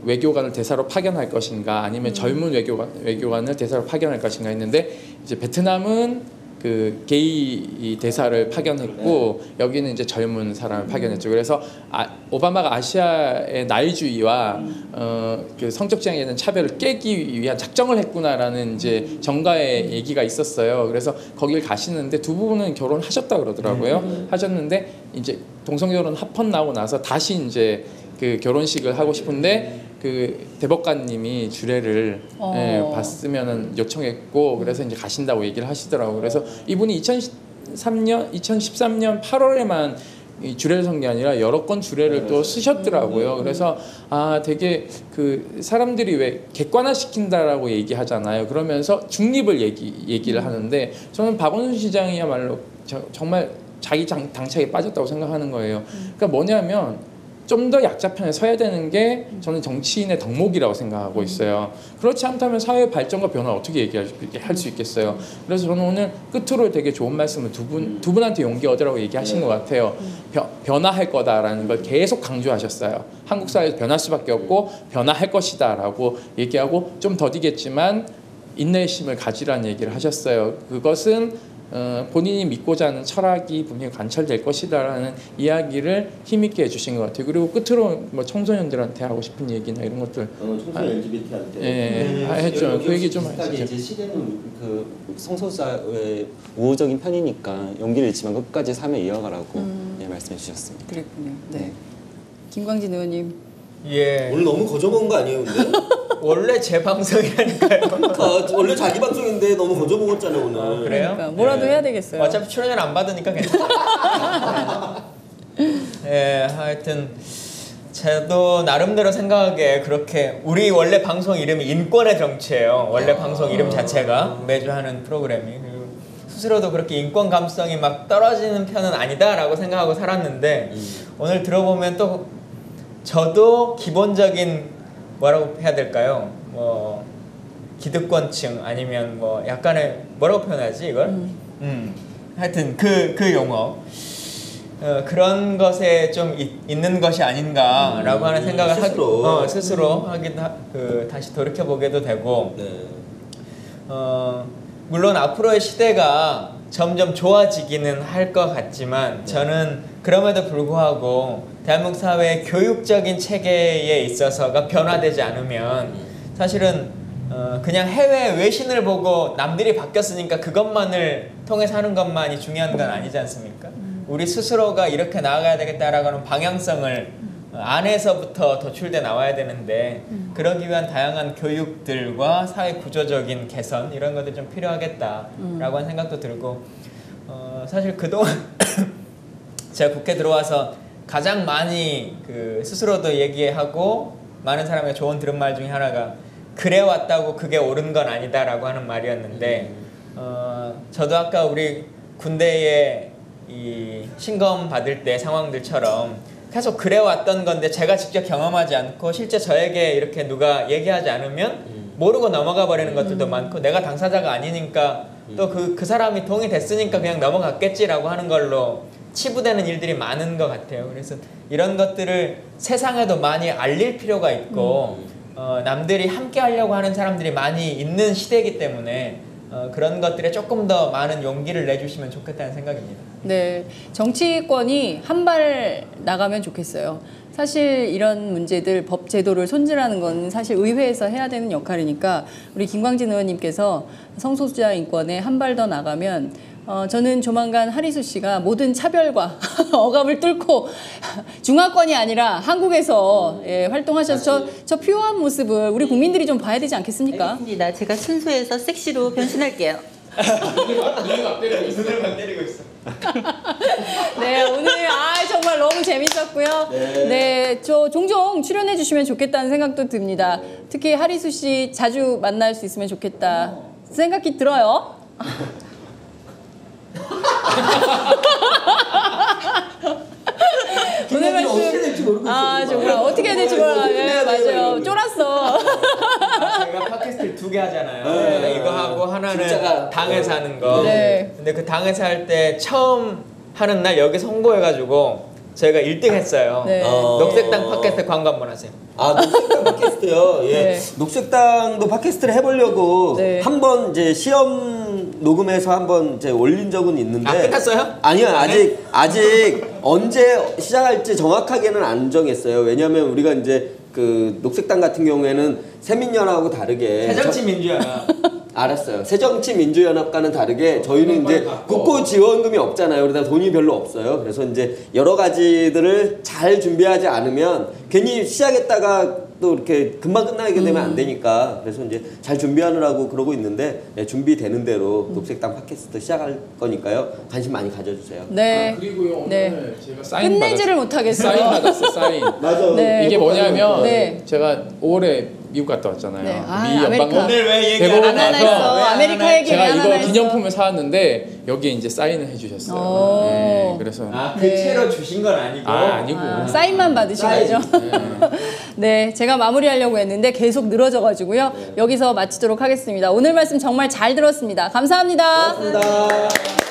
외교관을 대사로 파견할 것인가 아니면 젊은 외교관을 대사로 파견할 것인가 했는데 이제 베트남은 그 게이 대사를 파견했고 여기는 이제 젊은 사람을 파견했죠. 그래서 오바마가 아시아의 나이주의와 그 성적 지향에 대한 차별을 깨기 위한 작정을 했구나라는 이제 정가의 얘기가 있었어요. 그래서 거길 가시는데 두 분은 결혼하셨다 그러더라고요. 하셨는데 이제 동성결혼 합헌 나오고 나서 다시 이제 그 결혼식을 하고 싶은데 그 대법관님이 주례를 봤으면은 요청했고 그래서 이제 가신다고 얘기를 하시더라고요. 그래서 이분이 2013년 8월에만 이 주례를 쓴 게 아니라 여러 건 주례를 또 쓰셨더라고요. 그래서 되게 그 사람들이 왜 객관화 시킨다라고 얘기하잖아요. 그러면서 중립을 얘기를 하는데 저는 박원순 시장이야말로 정말 자기 당착에 빠졌다고 생각하는 거예요. 그러니까 뭐냐면 좀 더 약자 편에 서야 되는 게 저는 정치인의 덕목이라고 생각하고 있어요. 그렇지 않다면 사회 발전과 변화 어떻게 할 수 있겠어요. 그래서 저는 오늘 끝으로 되게 좋은 말씀을 두 분한테 용기 얻으라고 얘기하신 것 같아요. 변화할 거다라는 걸 계속 강조하셨어요. 한국 사회에서 변할 수밖에 없고 변화할 것이다라고 얘기하고 좀 더디겠지만 인내심을 가지라는 얘기를 하셨어요. 그것은 본인이 믿고자 하는 철학이 분명히 관철될 것이다라는 이야기를 힘있게 해주신 것 같아요. 그리고 끝으로 뭐 청소년들한테 하고 싶은 얘기나 이런 것들 청소년 LGBT한테 했죠. 그 얘기 좀 하시죠. 하시죠. 이제 시대는 그 성소수자의 우호적인 편이니까 용기를 잃지만 끝까지 삶을 이어가라고 말씀해 주셨습니다. 그랬군요. 네. 김광진 의원님. 예. 오늘 너무 거저먹은 거 아니에요, 근데? 원래 제 방송이라니까요. 그러니까 원래 자기 방송인데 너무 거저먹었잖아요, 오늘. 그래요? 그러니까 뭐라도 해야 되겠어요. 어차피 출연을 안 받으니까 괜찮아요. 예, 하여튼 저도 나름대로 생각하기에 그렇게 우리 원래 방송 이름이 인권의 정치예요. 원래 방송 이름 자체가 매주 하는 프로그램이. 그리고 스스로도 그렇게 인권 감수성이 막 떨어지는 편은 아니다라고 생각하고 살았는데 오늘 들어보면 또 저도 기본적인 뭐라고 해야 될까요? 뭐 기득권층 아니면 뭐 약간의 뭐라고 표현하지 이걸? 하여튼 그 용어 그런 것에 좀 있는 것이 아닌가라고 하는 생각을 스스로 하긴 다시 돌이켜 보게도 되고 물론 앞으로의 시대가 점점 좋아지기는 할 것 같지만 저는 그럼에도 불구하고 대한민국 사회의 교육적인 체계에 있어서가 변화되지 않으면 사실은 그냥 해외 외신을 보고 남들이 바뀌었으니까 그것만을 통해서 하는 것만이 중요한 건 아니지 않습니까? 우리 스스로가 이렇게 나아가야 되겠다라고 하는 방향성을 안에서부터 도출돼 나와야 되는데 그러기 위한 다양한 교육들과 사회 구조적인 개선 이런 것들 좀 필요하겠다라고 하는 생각도 들고 사실 그동안 제가 국회 들어와서 가장 많이 그 스스로도 얘기하고 많은 사람에게 조언 들은 말 중에 하나가 그래 왔다고 그게 옳은 건 아니다라고 하는 말이었는데 저도 아까 우리 군대에 이 신검 받을 때 상황들처럼 계속 그래 왔던 건데 제가 직접 경험하지 않고 실제 저에게 이렇게 누가 얘기하지 않으면 모르고 넘어가 버리는 것들도 많고 내가 당사자가 아니니까 또 그 사람이 동의됐으니까 그냥 넘어갔겠지라고 하는 걸로 치부되는 일들이 많은 것 같아요. 그래서 이런 것들을 세상에도 많이 알릴 필요가 있고 남들이 함께 하려고 하는 사람들이 많이 있는 시대이기 때문에 그런 것들에 조금 더 많은 용기를 내주시면 좋겠다는 생각입니다. 네, 정치권이 한 발 나가면 좋겠어요. 사실 이런 문제들, 법 제도를 손질하는 건 사실 의회에서 해야 되는 역할이니까 우리 김광진 의원님께서 성소수자 인권에 한 발 더 나가면 저는 조만간 하리수 씨가 모든 차별과 억압을 뚫고 중화권이 아니라 한국에서 활동하셔서 저 퓨어한 모습을 우리 국민들이 좀 봐야 되지 않겠습니까? 알겠습니다. 제가 순수해서 섹시로 변신할게요. 눈을 막 때리고 있어. 네, 오늘 정말 너무 재밌었고요. 네, 저 종종 출연해 주시면 좋겠다는 생각도 듭니다. 특히 하리수 씨 자주 만날 수 있으면 좋겠다 생각이 들어요. 오늘 말씀 어떻게 될지 모르고 있어요. 정말 어떻게 해야 될지 몰라. 네, 맞아요. 쫄았어. 제가 팟캐스트를 2개 하잖아요. 네. 이거 하고 하나는 진짜가- 당에서 하는 거. 네. 근데 그 당에서 할 때 처음 하는 날 여기서 홍보해가지고 저희가 1등 했어요. 네. 녹색당 팟캐스트 광고 한번 하세요. 녹색당 팟캐스트요. 예. 네. 녹색당도 팟캐스트를 해보려고 네. 한번 이제 시험 녹음해서 한번 이제 올린 적은 있는데. 끝났어요? 아니요, 아직 언제 시작할지 정확하게는 안 정했어요. 왜냐하면 우리가 이제 그 녹색당 같은 경우에는 새민연합하고 다르게 새정치민주연합. 알았어요. 새정치민주연합과는 다르게 저희는 이제 국고 지원금이 없잖아요. 그러다 돈이 별로 없어요. 그래서 이제 여러 가지들을 잘 준비하지 않으면 괜히 시작했다가 또 이렇게 금방 끝나게 되면 안 되니까 그래서 이제 잘 준비하느라고 그러고 있는데 준비되는 대로 녹색당 팟캐스트 시작할 거니까요. 관심 많이 가져주세요. 네. 그리고요 오늘 네. 제가 사인 끝내지를 못하겠어요. 사인 받았어요. 사인. 맞아. 네. 이게 뭐냐면 네. 제가 5월에 미국 갔다 왔잖아요. 네. 미 아메리카. 연방군 오늘 왜 얘기 대법원 안 하나 가서 했어. 아메리카 얘기 왜 제가 안 하나 이거 했어. 기념품을 사왔는데 여기에 이제 사인을 해주셨어요. 오. 네, 그래서 그 네. 채로 주신 건 아니고. 아니고 사인만 받으신 거죠? 네, 제가 마무리하려고 했는데 계속 늘어져가지고요. 여기서 마치도록 하겠습니다. 오늘 말씀 정말 잘 들었습니다. 감사합니다. 고맙습니다.